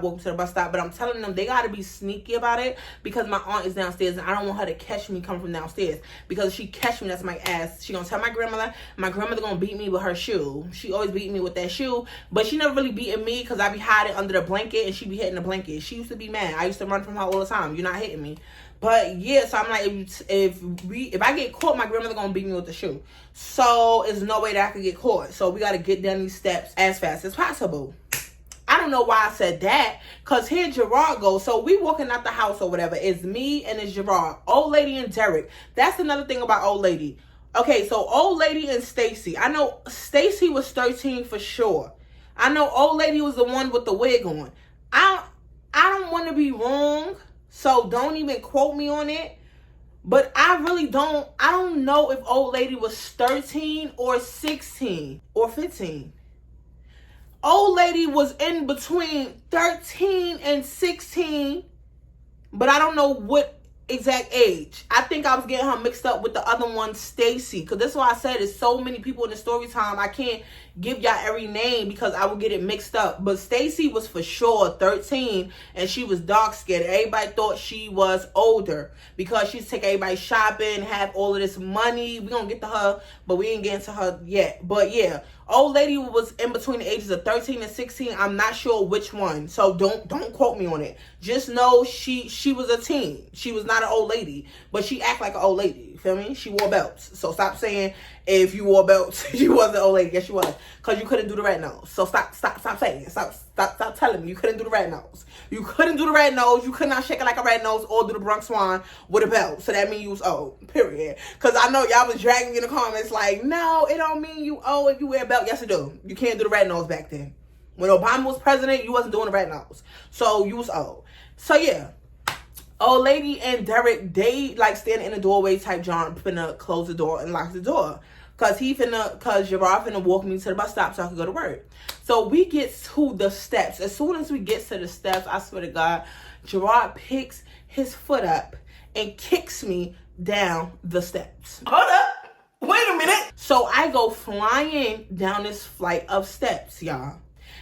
Walk to the bus stop. But I'm telling them they gotta be sneaky about it because my aunt is downstairs and I don't want her to catch me coming from downstairs, because if she catch me, that's my ass. She gonna tell my grandmother. My grandmother gonna beat me with her shoe. She always beat me with that shoe, but she never really beating me because I be hiding under the blanket and she be hitting the blanket. She used to be mad. I used to run from her all the time. You're not hitting me. But yeah, so I'm like, if I get caught, my grandmother gonna beat me with the shoe. So there's no way that I could get caught. So we gotta get down these steps as fast as possible. I don't know why I said that, because here Gerard goes. So we walking out the house or whatever. It's me and it's Gerard. Old lady and Derek. That's another thing about old lady. Okay, so old lady and Stacy. I know Stacy was 13 for sure. I know old lady was the one with the wig on. I don't want to be wrong, so don't even quote me on it. But I don't know if old lady was 13 or 16 or 15. Old lady was in between 13 and 16, but I don't know what exact age. I think I was getting her mixed up with the other one, Stacy, because that's why I said there's so many people in the story time. I can't give y'all every name because I will get it mixed up. But Stacy was for sure 13 and she was dark skinned. Everybody thought she was older because she's take everybody shopping, have all of this money. We gonna get to her, but we ain't getting to her yet. But yeah, old lady was in between the ages of 13 and 16. I'm not sure which one, so don't quote me on it. Just know she was a teen. She was not an old lady, but she act like an old lady. Feel me? She wore belts. So stop saying if you wore belts you wasn't an old lady. Yes, you was, because you couldn't do the red nose. So stop saying. Stop telling me you couldn't do the red nose. You couldn't do the red nose. You could not shake it like a red nose or do the Bronx Swan with a belt. So that means you was old. Period. Because I know y'all was dragging me in the comments like, no, it don't mean you old if you wear a belt. Yes, it do. You can't do the red nose back then. When Obama was president, you wasn't doing the red nose. So you was old. So yeah. Old lady and Derek, they like standing in the doorway type John finna close the door and lock the door. Cause Gerard finna walk me to the bus stop so I could go to work. So we get to the steps. As soon as we get to the steps, I swear to God, Gerard picks his foot up and kicks me down the steps. Hold up. Wait a minute. So I go flying down this flight of steps, y'all.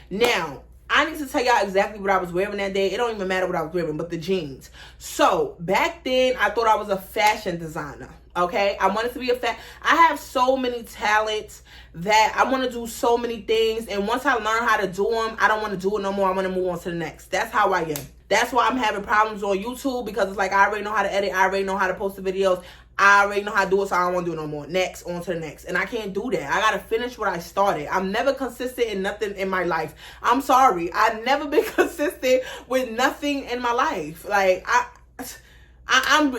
Now, I need to tell y'all exactly what I was wearing that day. It don't even matter what I was wearing, but the jeans. So back then, I thought I was a fashion designer. Okay, I wanted to be I have so many talents that I want to do so many things, and once I learn how to do them, I don't want to do it no more. I want to move on to the next. That's how I am. That's why I'm having problems on YouTube, because it's like I already know how to edit. I already know how to post the videos. I already know how to do it, so I don't want to do it no more. Next, on to the next. And I can't do that. I got to finish what I started. I'm never consistent in nothing in my life. I'm sorry. I've never been consistent with nothing in my life. Like,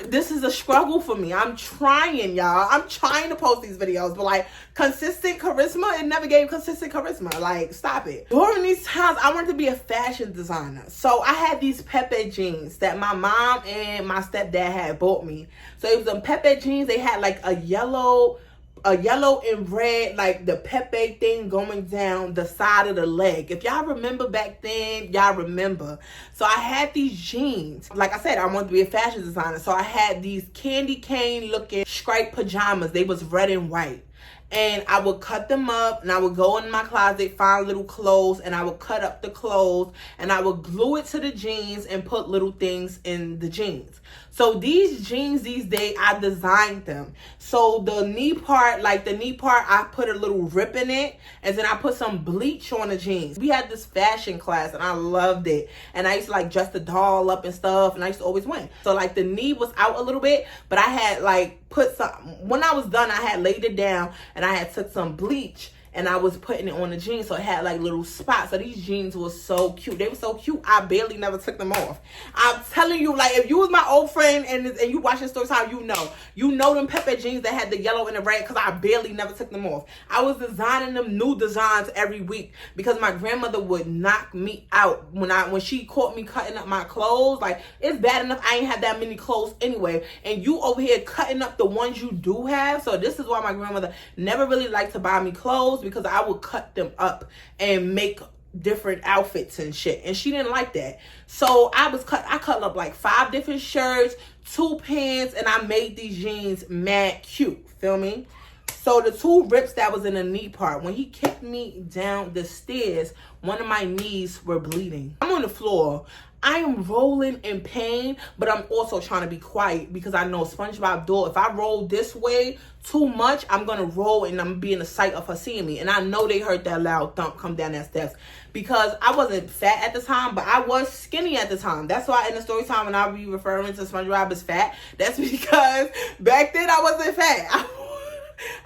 this is a struggle for me. I'm trying, y'all. I'm trying to post these videos, but like consistent charisma, it never gave consistent charisma. Like, stop it. During these times, I wanted to be a fashion designer. So I had these Pepe jeans that my mom and my stepdad had bought me. So it was some Pepe jeans. They had like a yellow and red, like the Pepe thing going down the side of the leg. If y'all remember back then, y'all remember. So I had these jeans. Like I said, I wanted to be a fashion designer. So I had these candy cane looking striped pajamas. They was red and white. And I would cut them up, and I would go in my closet, find little clothes, and I would cut up the clothes, and I would glue it to the jeans and put little things in the jeans. So these jeans these days, I designed them. So the knee part, I put a little rip in it, and then I put some bleach on the jeans. We had this fashion class, and I loved it. And I used to like dress the doll up and stuff, and I used to always win. So like the knee was out a little bit, but I had like put some, when I was done, I had laid it down, and I had took some bleach and I was putting it on the jeans, so it had like little spots. So these jeans were so cute. They were so cute, I barely never took them off. I'm telling you, like, if you was my old friend and you watching story time, you know them pepper jeans that had the yellow and the red, because I barely never took them off. I was designing them new designs every week because my grandmother would knock me out when she caught me cutting up my clothes. Like, it's bad enough I ain't had that many clothes anyway, and you over here cutting up the ones you do have. So this is why my grandmother never really liked to buy me clothes, because I would cut them up and make different outfits and shit, and she didn't like that. So I cut up like 5 different shirts, 2 pants, and I made these jeans mad cute. Feel me? So the 2 rips that was in the knee part, when he kicked me down the stairs, one of my knees were bleeding. I'm on the floor. I am rolling in pain, but I'm also trying to be quiet because I know SpongeBob do. If I roll this way too much, I'm going to roll and I'm going to be in the sight of her seeing me. And I know they heard that loud thump come down that steps, because I wasn't fat at the time, but I was skinny at the time. That's why in the story time when I be referring to SpongeBob as fat, that's because back then I wasn't fat.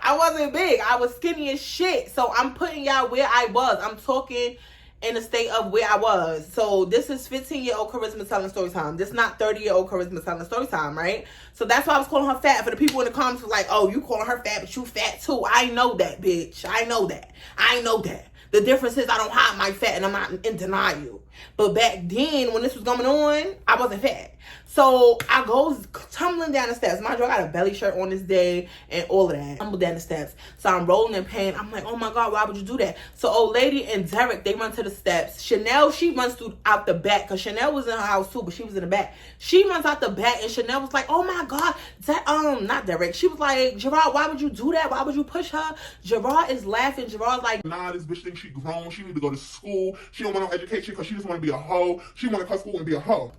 I wasn't big. I was skinny as shit. So I'm putting y'all where I was. I'm talking in the state of where I was. So this is 15-year-old Charisma telling story time. This is not 30-year-old Charisma telling story time, right? So that's why I was calling her fat. For the people in the comments who like, oh, you calling her fat, but you fat too. I know that, bitch. I know that. I know that. The difference is I don't hide my fat and I'm not in denial. But back then, when this was going on, I wasn't fat. So I goes tumbling down the steps. Mind you, I got a belly shirt on this day and all of that. Tumble down the steps. So I'm rolling in pain. I'm like, oh my God, why would you do that? So old lady and Derek, they run to the steps. Chanel, she runs out the back, because Chanel was in her house too, but she was in the back. She runs out the back, and Chanel was like, oh my God, not Derek. She was like, Gerard, why would you do that? Why would you push her? Gerard is laughing. Gerard's like, nah, this bitch thinks she grown. She need to go to school. She don't want no education because she just want to be a hoe. She want to cut school and be a hoe.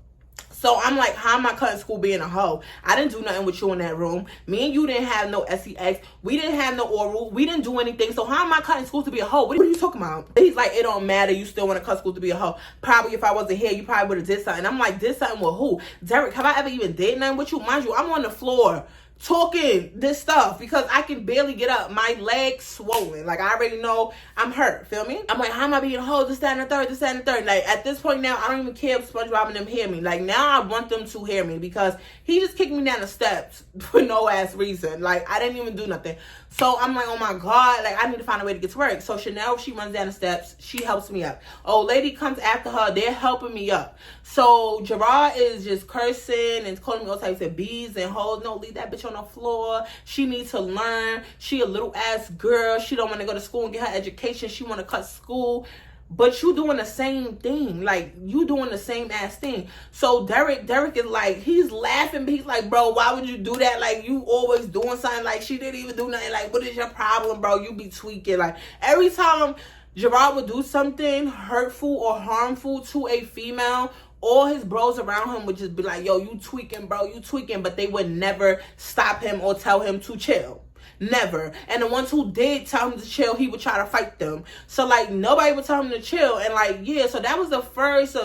So I'm like, how am I cutting school being a hoe? I didn't do nothing with you in that room. Me and you didn't have no SEX. We didn't have no oral. We didn't do anything. So how am I cutting school to be a hoe? What are you talking about? He's like, it don't matter. You still want to cut school to be a hoe. Probably if I wasn't here, you probably would have did something. I'm like, did something with who? Derek, have I ever even did nothing with you? Mind you, I'm on the floor talking this stuff because I can barely get up. My legs swollen. Like, I already know I'm hurt. Feel me? I'm like, how am I being a hoe? This, that, and the third. This, that, and the third. Like, at this point now, I don't even care if SpongeBob and them hear me. Like, now I want them to hear me because he just kicked me down the steps for no ass reason. Like, I didn't even do nothing. So I'm like, oh my God, like, I need to find a way to get to work. So Chanel, she runs down the steps. She helps me up. Old lady comes after her. They're helping me up. So Gerard is just cursing and calling me all types of bees and hoes. No, leave that bitch on the floor. She needs to learn. She a little ass girl. She don't want to go to school and get her education. She want to cut school. But you doing the same thing. Like, you doing the same ass thing. So Derek is like, he's laughing, but he's like, bro, why would you do that? Like, you always doing something. Like, she didn't even do nothing. Like, what is your problem, bro? You be tweaking. Like, every time Gerard would do something hurtful or harmful to a female, all his bros around him would just be like, yo, you tweaking, bro, you tweaking. But they would never stop him or tell him to chill. Never. And the ones who did tell him to chill, he would try to fight them. So, like, nobody would tell him to chill. And, like, yeah, so that was the first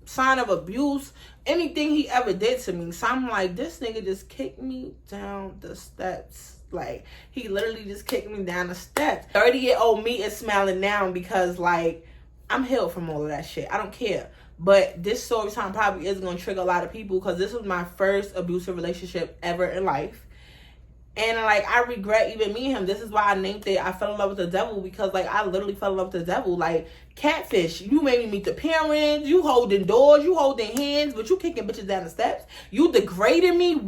sign of abuse, anything he ever did to me. So I'm like, this nigga just kicked me down the steps. Like, he literally just kicked me down the steps. 30-year-old me is smiling now because, like, I'm healed from all of that shit. I don't care. But this story time probably is going to trigger a lot of people because this was my first abusive relationship ever in life. And, like, I regret even meeting him. This is why I named it I Fell in Love with the Devil, because, like, I literally fell in love with the devil. Like, catfish. You made me meet the parents. You holding doors. You holding hands. But you kicking bitches down the steps. You degrading me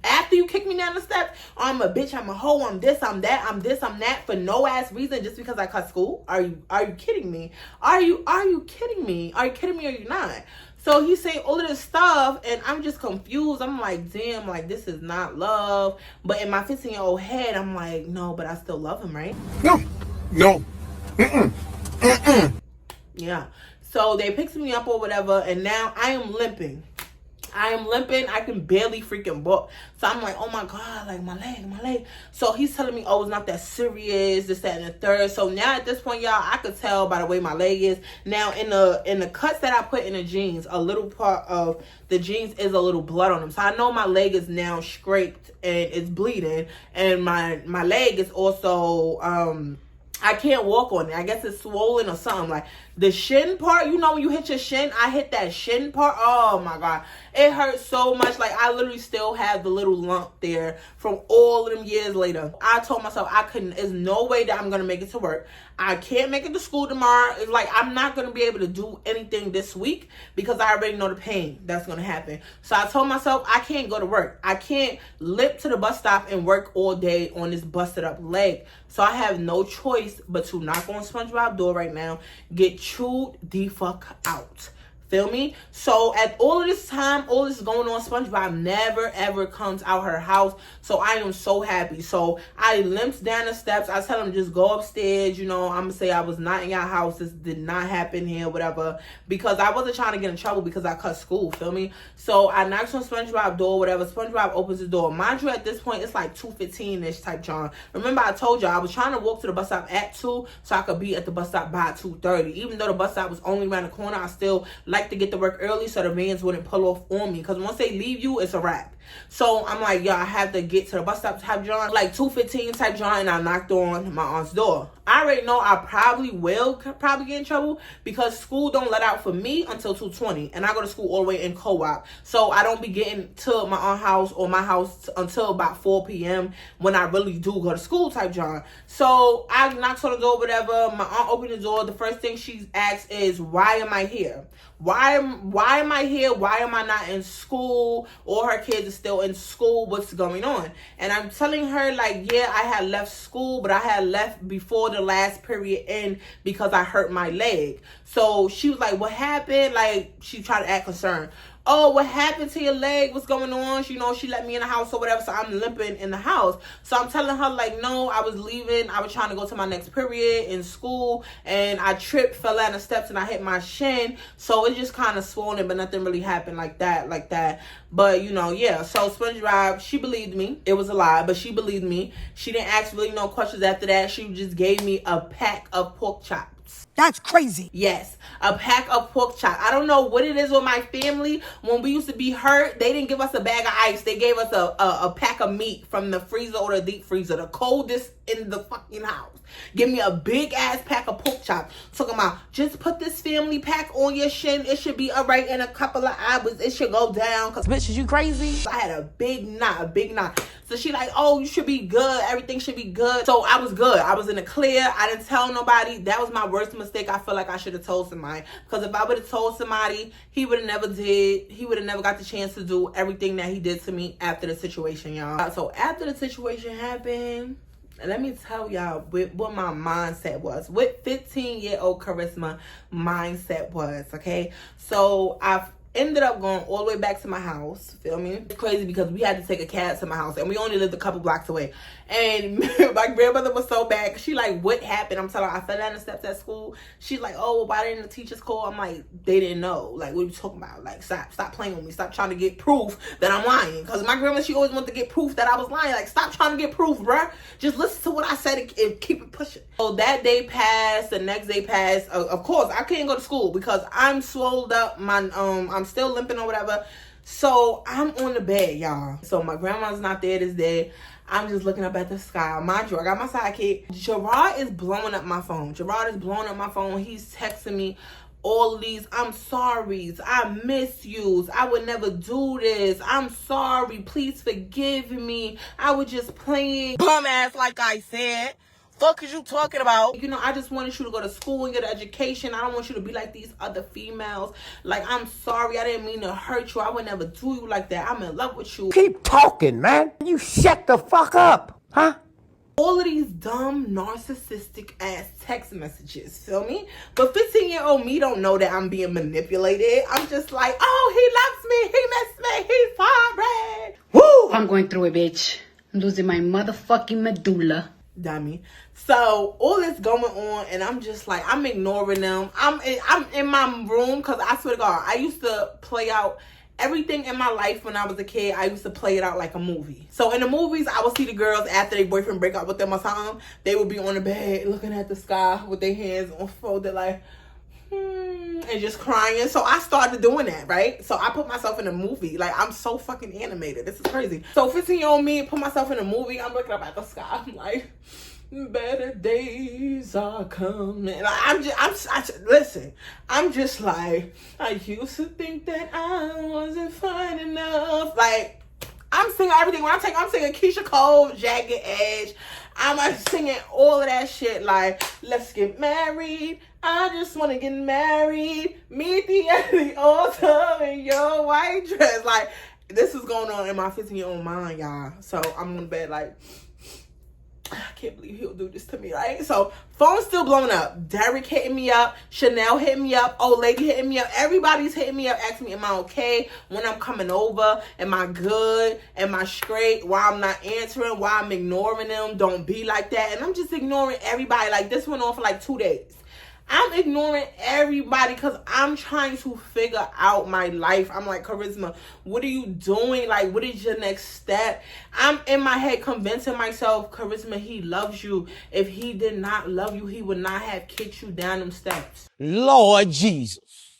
after you kick me down the steps. I'm a bitch. I'm a hoe. I'm this. I'm that. I'm this. I'm that. For no ass reason just because I cut school. Are you kidding me? Are you kidding me? Are you kidding me or are you not? So he's saying all of this stuff, and I'm just confused. I'm like, damn, like, this is not love. But in my 15-year-old head, I'm like, no, but I still love him, right? No. Yeah. So they picked me up or whatever, and now I am limping. I can barely freaking walk. So I'm like, oh my God, like, my leg. So he's telling me, oh, it's not that serious, this, that, and the third. So now at this point, y'all, I could tell by the way my leg is. Now in the cuts that I put in the jeans, a little part of the jeans is a little blood on them. So I know my leg is now scraped and it's bleeding. And my leg is also I can't walk on it. I guess it's swollen or something. Like the shin part, you know, when you hit your shin, I hit that shin part. Oh my God. It hurts so much. Like I literally still have the little lump there from all of them years later. I told myself I couldn't, there's no way that I'm going to make it to work. I can't make it to school tomorrow. It's like I'm not going to be able to do anything this week because I already know the pain that's going to happen. So I told myself I can't go to work. I can't limp to the bus stop and work all day on this busted up leg. So I have no choice but to knock on SpongeBob's door right now, get chewed the fuck out. Feel me? So at all of this time, all this going on, SpongeBob never ever comes out her house. So I am so happy. So I limped down the steps. I tell him just go upstairs. You know, I'm gonna say I was not in your house. This did not happen here, whatever. Because I wasn't trying to get in trouble because I cut school. Feel me? So I knocked on SpongeBob's door, whatever. SpongeBob opens the door. Mind you, at this point it's like 2:15ish type John. Remember I told y'all I was trying to walk to the bus stop at 2 so I could be at the bus stop by 2:30. Even though the bus stop was only around the corner, I still like to get to work early so the vans wouldn't pull off on me, because once they leave you, it's a wrap. So I'm like, yo, I have to get to the bus stop type John, like 2:15 type John, and I knocked on my aunt's door. I already know I probably get in trouble because school don't let out for me until 2:20, and I go to school all the way in co-op, so I don't be getting to my aunt's house or my house until about 4 p.m. when I really do go to school type John. So I knocked on the door, whatever. My aunt opened the door. The first thing she asks is, why am I here? Why am I here? Why am I not in school? All her kids are still in school. What's going on? And I'm telling her, like, yeah, I had left school, but I had left before the last period end because I hurt my leg. So she was like, what happened? Like, she tried to act concerned. Oh, what happened to your leg? What's going on? You know, she let me in the house or whatever, so I'm limping in the house. So I'm telling her, like, no, I was leaving. I was trying to go to my next period in school, and I tripped, fell down the steps, and I hit my shin. So it just kind of swollen, but nothing really happened like that. But, you know, yeah. So SpongeBob, she believed me. It was a lie, but she believed me. She didn't ask really no questions after that. She just gave me a pack of pork chops. That's crazy. Yes, a pack of pork chop. I don't know what it is with my family. When we used to be hurt, they didn't give us a bag of ice. They gave us a pack of meat from the freezer or the deep freezer, the coldest in the fucking house. Give me a big ass pack of pork chop. Talking about, just put this family pack on your shin. It should be all right in a couple of hours. It should go down. Cause bitch, is you crazy? I had a big knot. So she like, oh, you should be good. Everything should be good. So I was good. I was in the clear. I didn't tell nobody. That was my worst mistake. I feel like I should have told somebody. Because if I would have told somebody, he would have never got the chance to do everything that he did to me after the situation, y'all. So after the situation happened, let me tell y'all what my mindset was. What 15-year-old Charisma mindset was, okay? So I've ended up going all the way back to my house. Feel me? It's crazy because we had to take a cab to my house, and we only lived a couple blocks away. And my grandmother was so bad. She like, what happened? I'm telling her, I fell down the steps at school. She's like, oh, well, why didn't the teachers call? I'm like, they didn't know. Like, what are you talking about? Like, stop playing with me. Stop trying to get proof that I'm lying. Because my grandma, she always wanted to get proof that I was lying. Like, stop trying to get proof, bruh. Just listen to what I said and keep it pushing. So that day passed. The next day passed. Of course, I couldn't go to school because I'm swelled up. I'm still limping or whatever. So I'm on the bed, y'all. So my grandma's not there this day. I'm just looking up at the sky. Mind you, I got my sidekick. Gerard is blowing up my phone. He's texting me all of these, I'm sorries, I miss yous, I would never do this, I'm sorry, please forgive me, I was just playing. Bum ass, like I said. Fuck is you talking about? You know, I just wanted you to go to school and get an education. I don't want you to be like these other females. Like, I'm sorry, I didn't mean to hurt you. I would never do you like that. I'm in love with you. Keep talking, man. You shut the fuck up, huh? All of these dumb, narcissistic ass text messages, feel me? But 15-year-old me don't know that I'm being manipulated. I'm just like, oh, he loves me, he missed me, he's sorry. Woo! I'm going through it, bitch. I'm losing my motherfucking medulla. Dummy. So all this going on, and I'm just like, I'm ignoring them. I'm in my room because I swear to God, I used to play out everything in my life when I was a kid. I used to play it out like a movie. So in the movies, I would see the girls after their boyfriend break up with them or something. They would be on the bed looking at the sky with their hands on folded like, and just crying. So I started doing that, right? So I put myself in a movie. Like, I'm so fucking animated. This is crazy. So 15-year-old me put myself in a movie. I'm looking up at the sky. I'm like, better days are coming. Like, listen, I'm just like, I used to think that I wasn't fine enough. Like, I'm singing everything. I'm singing Keisha Cole, Jagged Edge. I'm singing all of that shit. Like, let's get married. I just want to get married. Meet the at the altar in your white dress. Like, this is going on in my 15-year-old mind, y'all. So I'm in bed like, I can't believe he'll do this to me, right? So phone's still blowing up. Derek hitting me up. Chanel hitting me up. Old lady hitting me up. Everybody's hitting me up, asking me, am I okay? When I'm coming over? Am I good? Am I straight? Why I'm not answering? Why I'm ignoring them? Don't be like that. And I'm just ignoring everybody. Like, this went on for like 2 days. I'm ignoring everybody because I'm trying to figure out my life. I'm like, Charisma, what are you doing? Like, what is your next step? I'm in my head convincing myself, Charisma, he loves you. If he did not love you, he would not have kicked you down them steps. Lord Jesus.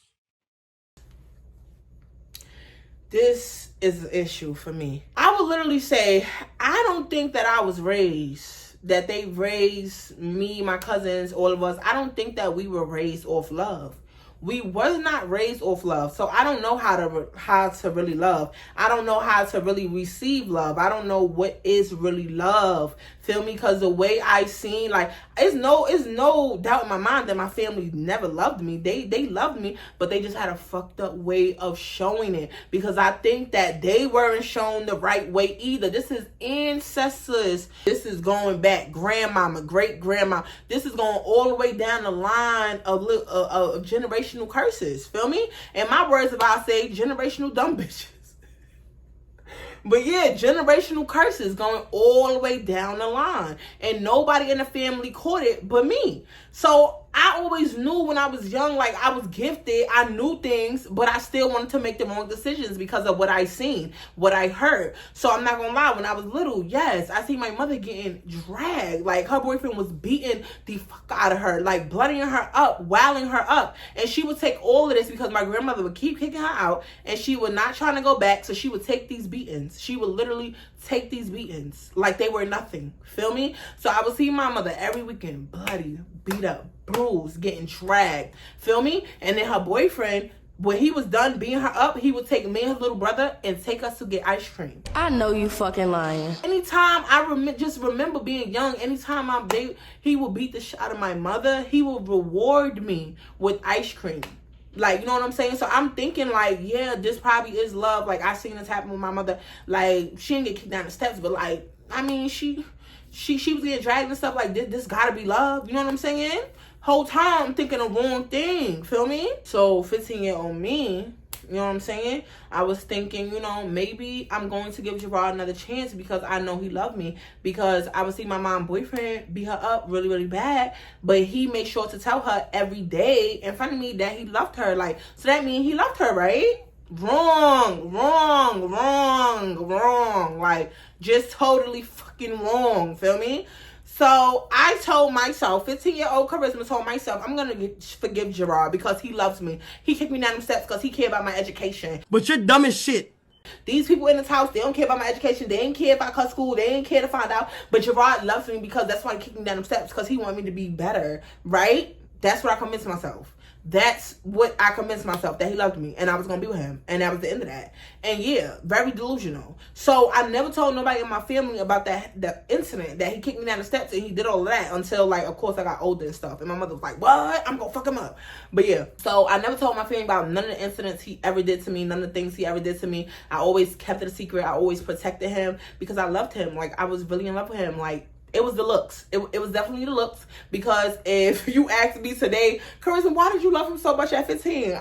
This is an issue for me. I would literally say, I don't think that I was raised, that they raised me, my cousins, all of us. I don't think that we were raised off love. We was not raised off love. So I don't know how to really love. I don't know how to really receive love. I don't know what is really love. Feel me? Because the way I seen, like, it's no doubt in my mind that my family never loved me. They loved me, but they just had a fucked up way of showing it. Because I think that they weren't shown the right way either. This is ancestors. This is going back, grandmama, great grandma. This is going all the way down the line of generational curses. Feel me? And my words, if I say generational dumb bitches. But yeah, generational curses going all the way down the line. And nobody in the family caught it but me. So I always knew when I was young, like, I was gifted. I knew things, but I still wanted to make the wrong decisions because of what I seen, what I heard. So I'm not gonna lie, when I was little, yes, I seen my mother getting dragged. Like, her boyfriend was beating the fuck out of her, like bloodying her up, wailing her up. And she would take all of this because my grandmother would keep kicking her out and she would not trying to go back. So she would take these beatings. She would literally take these beatings like they were nothing. Feel me? So I would see my mother every weekend, bloody, beat up, bruised, getting dragged. Feel me? And then her boyfriend, when he was done beating her up, he would take me and his little brother and take us to get ice cream. I know you fucking lying. Anytime I just remember being young, anytime he would beat the shit out of my mother, he would reward me with ice cream. Like, you know what I'm saying? So I'm thinking, like, yeah, this probably is love. Like, I seen this happen with my mother. Like, she didn't get kicked down the steps, but, like, I mean, she was getting dragged and stuff. Like, this gotta be love. You know what I'm saying? Whole time I'm thinking the wrong thing. Feel me? So 15-year-old me, you know what I'm saying? I was thinking, you know, maybe I'm going to give Gerard another chance because I know he loved me. Because I would see my mom boyfriend beat her up really, really bad. But he made sure to tell her every day in front of me that he loved her. Like, so that means he loved her, right? Wrong. Like, just totally fucking wrong. Feel me? So I told myself, 15-year-old Charisma told myself, I'm going to forgive Gerard because he loves me. He kicked me down the steps because he cared about my education. But you're dumb as shit. These people in this house, they don't care about my education. They didn't care if I cut school. They didn't care to find out. But Gerard loves me because that's why he kicked me down the steps, because he wanted me to be better, right? That's what I convinced myself. That's what I convinced myself, that he loved me and I was going to be with him. And that was the end of that. And yeah, very delusional. So I never told nobody in my family about the incident that he kicked me down the steps and he did all of that until, like, of course, I got older and stuff. And my mother was like, what? I'm going to fuck him up. But yeah, so I never told my family about none of the incidents he ever did to me, none of the things he ever did to me. I always kept it a secret. I always protected him because I loved him. Like, I was really in love with him. Like, it was the looks. It was definitely the looks. Because if you ask me today, Charisma, why did you love him so much at 15?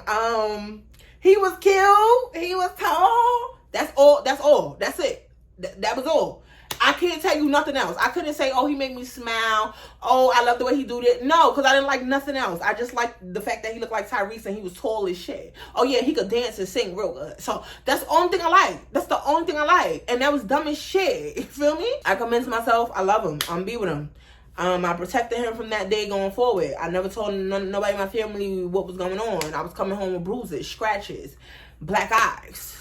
He was cute. He was tall. That's all. That's it. That was all. I can't tell you nothing else. I couldn't say, oh, he made me smile. Oh, I love the way he do it. No, because I didn't like nothing else. I just liked the fact that he looked like Tyrese and he was tall as shit. Oh, yeah, he could dance and sing real good. So that's the only thing I like. That's the only thing I like. And that was dumb as shit. You feel me? I convinced myself I love him. I'm be with him. I protected him from that day going forward. I never told nobody in my family what was going on. I was coming home with bruises, scratches, black eyes,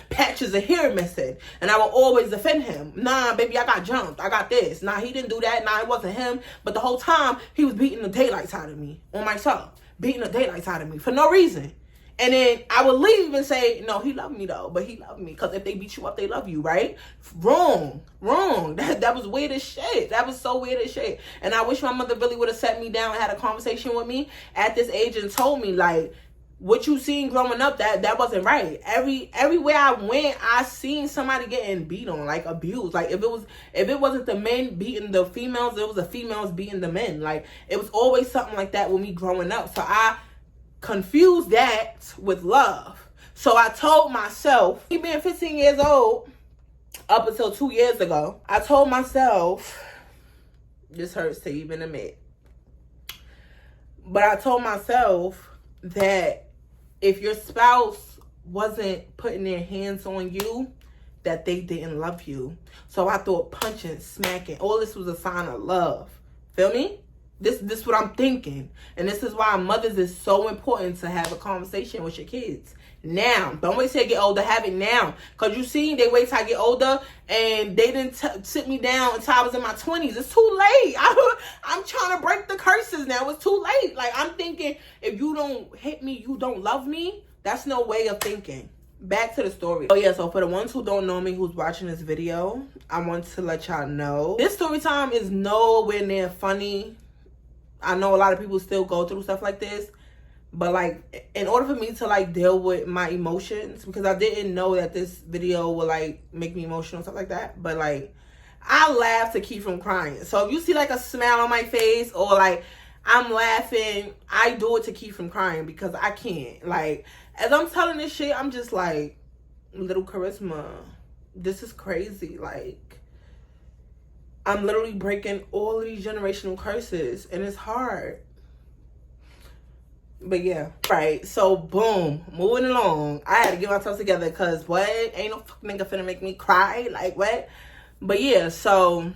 patches of hair missing, and I will always defend him. Nah, baby, I got jumped. I got this. Nah, he didn't do that. Nah, it wasn't him. But the whole time, he was beating the daylights out of me on myself. Beating the daylights out of me for no reason. And then I would leave and say, no, he loved me though. But he loved me. Because if they beat you up, they love you, right? Wrong. That was weird as shit. That was so weird as shit. And I wish my mother really would have sat me down and had a conversation with me at this age and told me, like, what you seen growing up, that wasn't right. Everywhere I went, I seen somebody getting beat on, like abused. Like if it wasn't the men beating the females, it was the females beating the men. Like it was always something like that with me growing up. So I confused that with love. So I told myself, me being 15 years old, up until 2 years ago, I told myself, this hurts to even admit, but I told myself that if your spouse wasn't putting their hands on you, that they didn't love you. So I thought punching, smacking, all this was a sign of love. Feel me? This is what I'm thinking. And this is why mothers is so important to have a conversation with your kids. Now. Don't wait till I get older. Have it now. Because you see, they wait till I get older and they didn't sit me down until I was in my 20s. It's too late. I'm trying to break the curses now. It's too late. Like, I'm thinking, if you don't hit me, you don't love me. That's no way of thinking. Back to the story. Oh yeah, so for the ones who don't know me, who's watching this video, I want to let y'all know, this story time is nowhere near funny. I know a lot of people still go through stuff like this, but like in order for me to like deal with my emotions, because I didn't know that this video would like make me emotional and stuff like that, but like I laugh to keep from crying. So if you see like a smile on my face or like I'm laughing, I do it to keep from crying because I can't. Like as I'm telling this shit, I'm just like, little Charisma, this is crazy. Like I'm literally breaking all of these generational curses and it's hard. But yeah, right. So boom, moving along. I had to get myself together because what? Ain't no fucking nigga finna make me cry. Like what? But yeah, so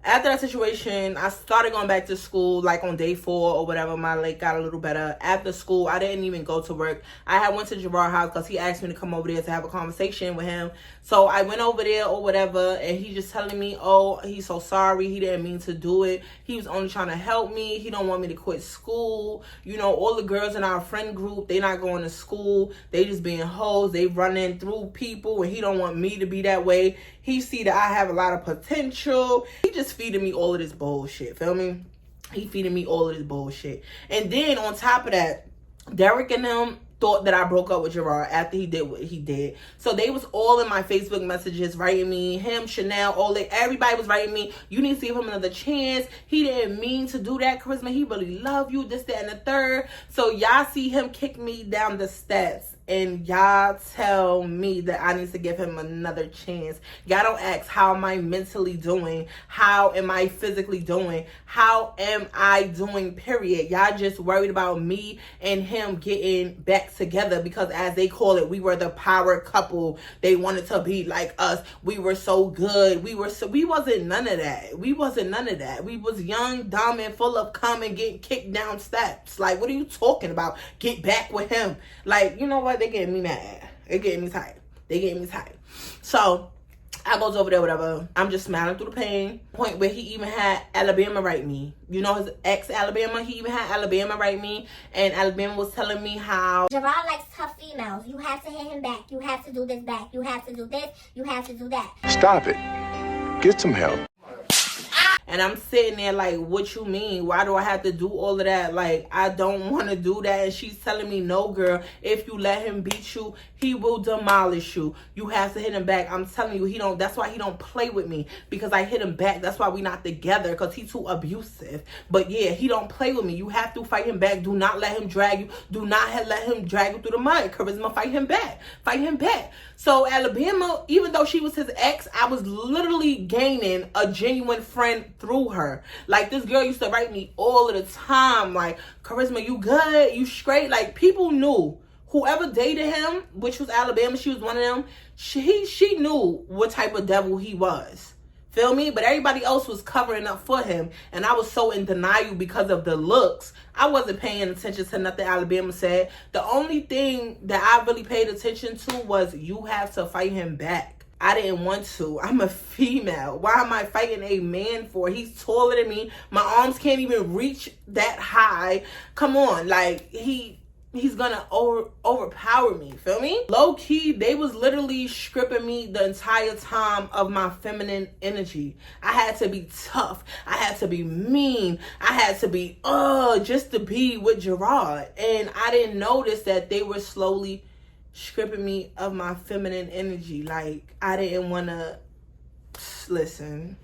after that situation, I started going back to school like on day 4 or whatever. My leg got a little better. After school, I didn't even go to work. I had went to Gerard's house because he asked me to come over there to have a conversation with him. So I went over there or whatever, and he just telling me, oh, he's so sorry. He didn't mean to do it. He was only trying to help me. He don't want me to quit school. You know, all the girls in our friend group, they not going to school. They just being hoes. They running through people, and he don't want me to be that way. He see that I have a lot of potential. He just feeding me all of this bullshit. Feel me? He feeding me all of this bullshit. And then on top of that, Derek and them thought that I broke up with Gerard after he did what he did. So they was all in my Facebook messages writing me, him, Chanel, all that. Everybody was writing me, you need to give him another chance. He didn't mean to do that, Charisma. He really love you, this, that, and the third. So y'all see him kick me down the steps. And y'all tell me that I need to give him another chance. Y'all don't ask, how am I mentally doing? How am I physically doing? How am I doing, period? Y'all just worried about me and him getting back together because, as they call it, we were the power couple. They wanted to be like us. We were so good. We wasn't none of that. We wasn't none of that. We was young, dumb, and full of cum and getting kicked down steps. Like, what are you talking about? Get back with him. Like, you know what? They getting me mad. They getting me tight. They getting me tight. So I goes over there, whatever. I'm just smiling through the pain. Point where he even had Alabama write me. You know his ex Alabama? He even had Alabama write me. And Alabama was telling me how Gerard likes tough females. You have to hit him back. You have to do this back. You have to do this. You have to do that. Stop it. Get some help. And I'm sitting there like, what you mean? Why do I have to do all of that? Like, I don't want to do that. And she's telling me, no, girl, if you let him beat you, he will demolish you. You have to hit him back. I'm telling you, that's why he don't play with me, because I hit him back. That's why we not together, because he's too abusive. But yeah, he don't play with me. You have to fight him back. Do not let him drag you. Do not let him drag you through the mud. Charisma, fight him back. Fight him back. So Alabama, even though she was his ex, I was literally gaining a genuine friend through her. Like, this girl used to write me all of the time, like, Charisma, you good? You straight? Like, people knew. Whoever dated him, which was Alabama, she was one of them, she knew what type of devil he was. Feel me? But everybody else was covering up for him. And I was so in denial because of the looks. I wasn't paying attention to nothing Alabama said. The only thing that I really paid attention to was you have to fight him back. I didn't want to. I'm a female. Why am I fighting a man for? He's taller than me. My arms can't even reach that high. Come on. Like, he's gonna overpower me, feel me? Low key, they was literally stripping me the entire time of my feminine energy. I had to be tough. I had to be mean. I had to be just to be with Gerard. And I didn't notice that they were slowly stripping me of my feminine energy. Like, I didn't want to listen.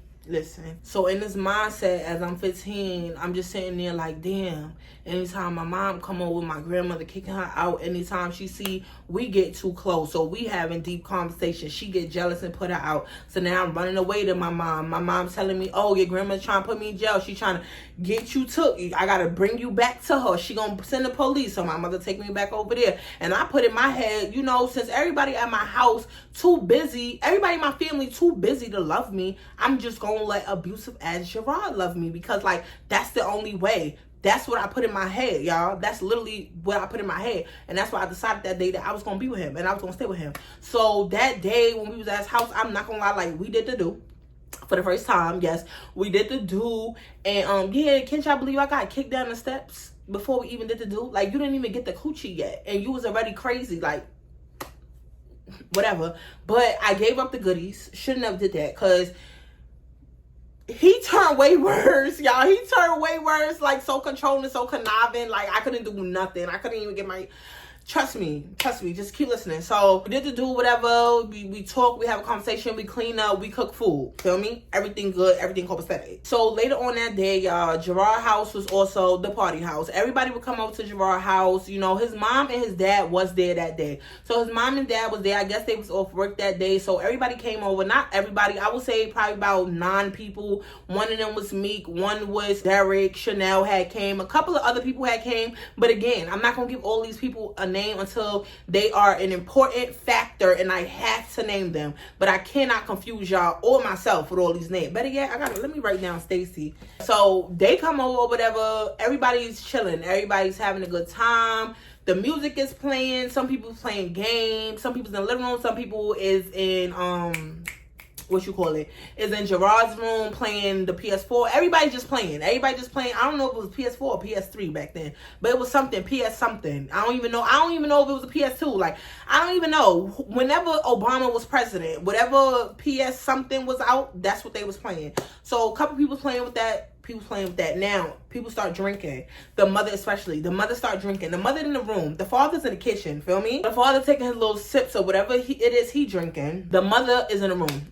So in this mindset, as I'm 15, I'm just sitting there like, damn, anytime my mom come over with my grandmother kicking her out, anytime she see we get too close, so we having deep conversations, she get jealous and put her out. So now I'm running away to my mom. My mom's telling me, oh, your grandma's trying to put me in jail. She trying to get you took. I got to bring you back to her. She gonna send the police. So my mother take me back over there. And I put in my head, you know, since everybody at my house too busy, everybody in my family too busy to love me, I'm just gonna let abusive ass Gerard love me, because like that's the only way. That's what I put in my head, y'all. That's literally what I put in my head. And that's why I decided that day that I was going to be with him and I was going to stay with him. So that day when we was at his house, I'm not going to lie, like, we did the do. For the first time, yes, we did the do. And yeah, can't y'all believe I got kicked down the steps before we even did the do? Like, you didn't even get the coochie yet. And you was already crazy, like, whatever. But I gave up the goodies. Shouldn't have did that, because he turned way worse, y'all. He turned way worse, like so controlling, so conniving. Like, I couldn't do nothing. I couldn't even get my... Trust me, just keep listening. So we did the do whatever, we talk, we have a conversation, we clean up, we cook food, feel me? Everything good, everything copacetic. So later on that day, y'all, Gerard's house was also the party house. Everybody would come over to Gerard's house. You know, his mom and his dad was there that day. So his mom and dad was there. I guess they was off work that day. So everybody came over. Not everybody, I would say probably about 9 people. One of them was Meek, one was Derek, Chanel had came, a couple of other people had came. But again, I'm not gonna give all these people a name until they are an important factor and I have to name them. But I cannot confuse y'all or myself with all these names. Better yet, let me write down Stacy. So they come over or whatever. Everybody's chilling. Everybody's having a good time. The music is playing. Some people playing games. Some people's in the living room. Some people is in is in Gerard's room playing the PS4. Everybody just playing. I don't know if it was PS4 or PS3 back then, but it was something, PS something. I don't even know if it was a PS2. Like, I don't even know. Whenever Obama was president, whatever PS something was out, that's what they was playing. So a couple people playing with that. Now, people start drinking. The mother especially. The mother start drinking. The mother in the room. The father's in the kitchen. Feel me? The father taking his little sips or whatever it is he drinking. The mother is in the room.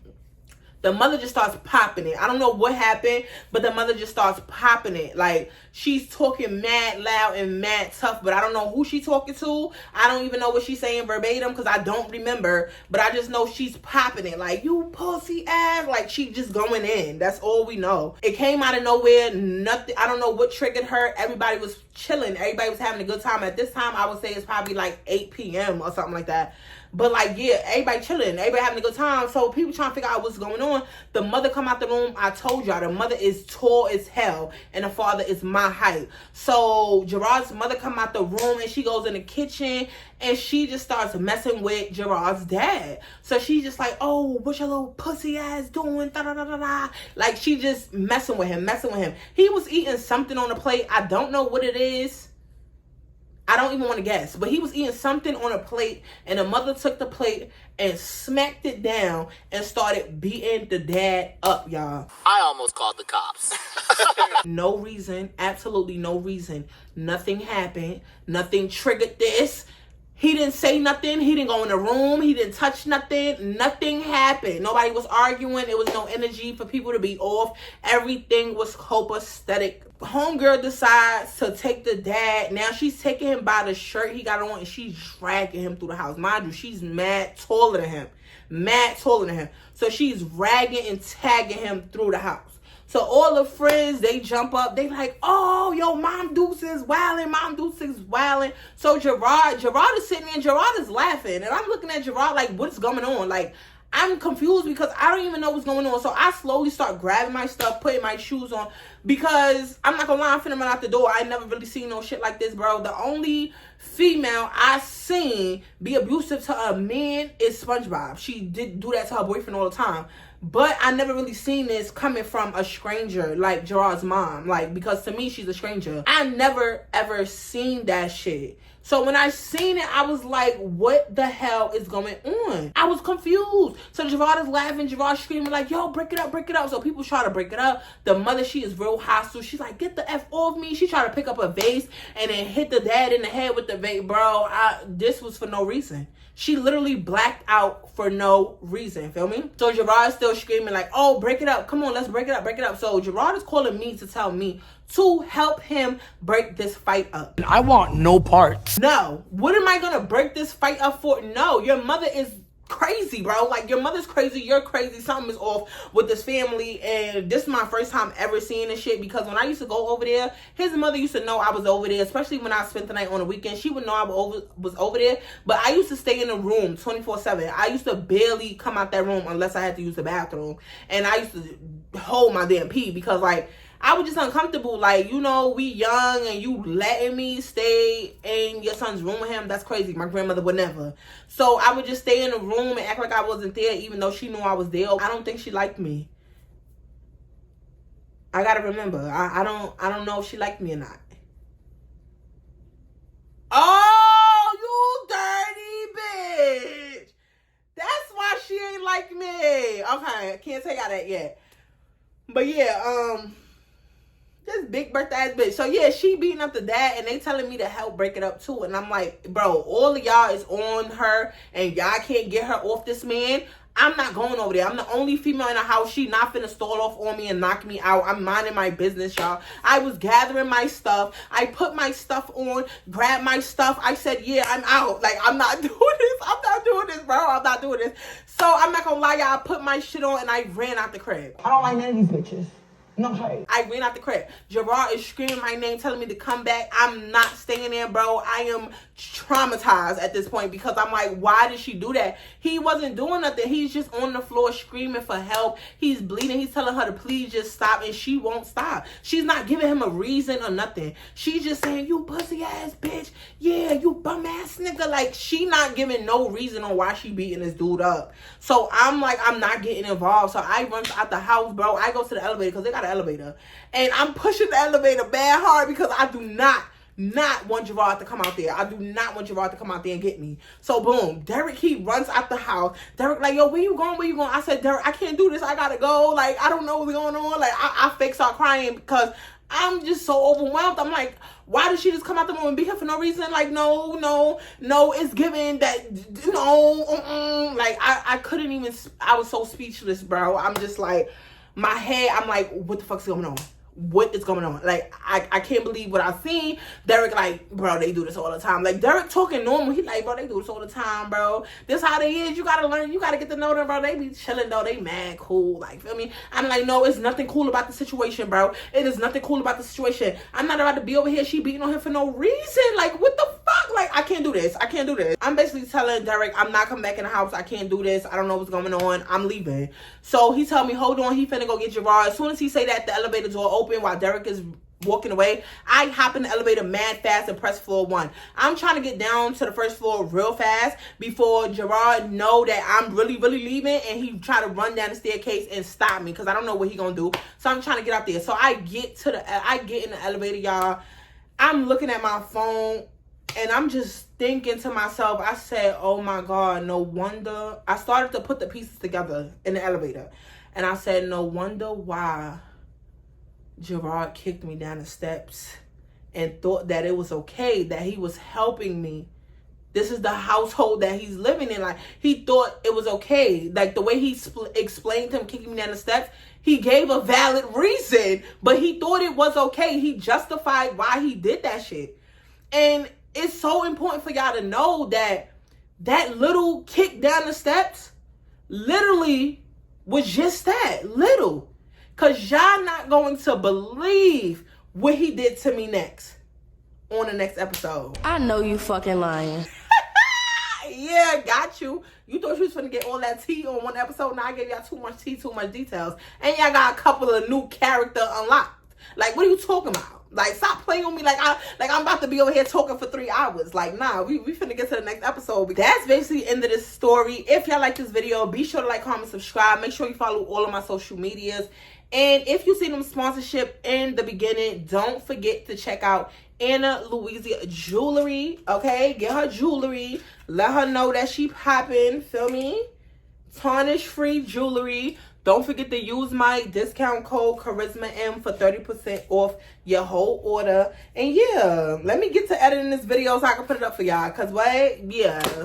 The mother just starts popping it. I don't know what happened, but the mother just starts popping it. Like, she's talking mad loud and mad tough, but I don't know who she's talking to. I don't even know what she's saying verbatim because I don't remember, but I just know she's popping it. Like, you pussy ass. Like, she just going in. That's all we know. It came out of nowhere. Nothing. I don't know what triggered her. Everybody was chilling. Everybody was having a good time. At this time, I would say it's probably like 8 p.m. or something like that. But like, yeah, everybody chilling, everybody having a good time. So people trying to figure out what's going on. The mother come out the room. I told y'all, the mother is tall as hell and the father is my height. So Gerard's mother come out the room and she goes in the kitchen and she just starts messing with Gerard's dad. So she's just like, oh, what your little pussy ass doing? Da, da, da, da, da. Like, she just messing with him. He was eating something on the plate. I don't know what it is. I don't even want to guess, but he was eating something on a plate and the mother took the plate and smacked it down and started beating the dad up, y'all. I almost called the cops. No reason, absolutely no reason. Nothing happened. Nothing triggered this. He didn't say nothing. He didn't go in the room. He didn't touch nothing. Nothing happened. Nobody was arguing. There was no energy for people to be off. Everything was copacetic. Homegirl decides to take the dad. Now she's taking him by the shirt he got on and she's dragging him through the house. Mind you, she's mad taller than him. So she's ragging and tagging him through the house. So all the friends, they jump up. They like, oh, yo, Mom Deuce is wilding. So Gerard is sitting there and Gerard is laughing. And I'm looking at Gerard like, what's going on? Like, I'm confused because I don't even know what's going on. So I slowly start grabbing my stuff, putting my shoes on, because I'm not gonna lie, I'm finna run out the door. I never really seen no shit like this, bro. The only female I seen be abusive to a man is SpongeBob. She did do that to her boyfriend all the time. But I never really seen this coming from a stranger like Gerard's mom. Like, because to me, she's a stranger. I never ever seen that shit. So when I seen it, I was like, what the hell is going on? I was confused. So Gerard is laughing, Gerard screaming like, yo, break it up, break it up. So people try to break it up. The mother, she is real hostile. She's like, get the F off me. She tried to pick up a vase and then hit the dad in the head with the vase. Bro, this was for no reason. She literally blacked out for no reason, feel me? So Gerard is still screaming like, oh, break it up. Come on, let's break it up, break it up. So Gerard is calling me to tell me to help him break this fight up. I want no parts. No. What am I gonna break this fight up for? No, your mother is crazy, bro. Like, your mother's crazy, you're crazy, something is off with this family. And this is my first time ever seeing this shit, because when I used to go over there, his mother used to know I was over there, especially when I spent the night on the weekend. She would know I was over there, but I used to stay in the room 24/7. I used to barely come out that room unless I had to use the bathroom, and I used to hold my damn pee, because like, I was just uncomfortable. Like, you know, we young and you letting me stay in your son's room with him. That's crazy. My grandmother would never. So I would just stay in the room and act like I wasn't there, even though she knew I was there. I don't think she liked me. I gotta remember. I don't know if she liked me or not. Oh, you dirty bitch. That's why she ain't like me. Okay, I can't tell y'all that yet. But yeah, this big birthday ass bitch. So yeah, she beating up the dad and they telling me to help break it up too. And I'm like, bro, all of y'all is on her and y'all can't get her off this man. I'm not going over there. I'm the only female in the house. She not finna stall off on me and knock me out. I'm minding my business, y'all. I was gathering my stuff. I put my stuff on, grabbed my stuff. I said, yeah, I'm out. Like, I'm not doing this. I'm not doing this, bro. I'm not doing this. So I'm not gonna lie, y'all. I put my shit on and I ran out the crib. I don't like none of these bitches. No shade. I ran out the crib. Gerard is screaming my name, telling me to come back. I'm not staying there, bro. I am traumatized at this point, because I'm like, why did she do that? He wasn't doing nothing. He's just on the floor screaming for help. He's bleeding. He's telling her to please just stop, and she won't stop. She's not giving him a reason or nothing. She's just saying, you pussy ass bitch. Yeah, you bum ass nigga. Like, she not giving no reason on why she beating this dude up. So I'm like, I'm not getting involved. So I run out the house, bro. I go to the elevator, because they got an elevator, and I'm pushing the elevator bad hard, because I do not want Gerard to come out there. I do not want Gerard to come out there and get me. So boom, Derek, he runs out the house. Derek like, yo, where you going? Where you going? I said, Derek, I can't do this. I gotta go. Like, I don't know what's going on. Like, I fake start crying, because I'm just so overwhelmed. I'm like, why did she just come out the room and be here for no reason? Like, no, it's given that, no, like, I couldn't even, I was so speechless, bro. I'm just like, my head, I'm like, what the fuck's going on? What is going on? Like, I can't believe what I've seen. Derek like, bro, they do this all the time. Like, Derek talking normal. He like, bro, they do this all the time, bro. This how they is. You gotta learn. You gotta get to know them, bro. They be chilling, though. They mad cool. Like, feel me? I'm like, no, it's nothing cool about the situation, bro. It is nothing cool about the situation. I'm not about to be over here. She beating on him for no reason. Like, what the fuck? Like, I can't do this. I can't do this. I'm basically telling Derek, I'm not coming back in the house. I can't do this. I don't know what's going on. I'm leaving. So he told me, hold on. He finna go get Gerard. As soon as he say that, the elevator door open while Derek is walking away. I hop in the elevator mad fast and press floor 1. I'm trying to get down to the first floor real fast before Gerard know that I'm really leaving, and he try to run down the staircase and stop me, because I don't know what he gonna do. So I'm trying to get out there. So I get in the elevator, y'all. I'm looking at my phone and I'm just thinking to myself, I said, oh my God, no wonder. I started to put the pieces together in the elevator, and I said, no wonder why Gerard kicked me down the steps and thought that it was okay, that he was helping me. This is the household that he's living in. Like, he thought it was okay. Like, the way he explained him kicking me down the steps, he gave a valid reason, but he thought it was okay. He justified why he did that shit. And it's so important for y'all to know that that little kick down the steps literally was just that, little. Because y'all not going to believe what he did to me next on the next episode. I know you fucking lying. Yeah, Yeah, got you. You thought you was finna get all that tea on one episode. Now I gave y'all too much tea, too much details. And y'all got a couple of new character unlocked. Like, what are you talking about? Like, stop playing with me like I'm about to be over here talking for 3 hours. Like, nah, we finna get to the next episode. But that's basically the end of this story. If y'all like this video, be sure to like, comment, subscribe. Make sure you follow all of my social medias. And if you see them sponsorship in the beginning, don't forget to check out Anna Louisa Jewelry. Okay, get her jewelry. Let her know that she popping. Feel me? Tarnish free jewelry. Don't forget to use my discount code CharismaM for 30% off your whole order. And yeah, let me get to editing this video so I can put it up for y'all. Cause what? Yeah.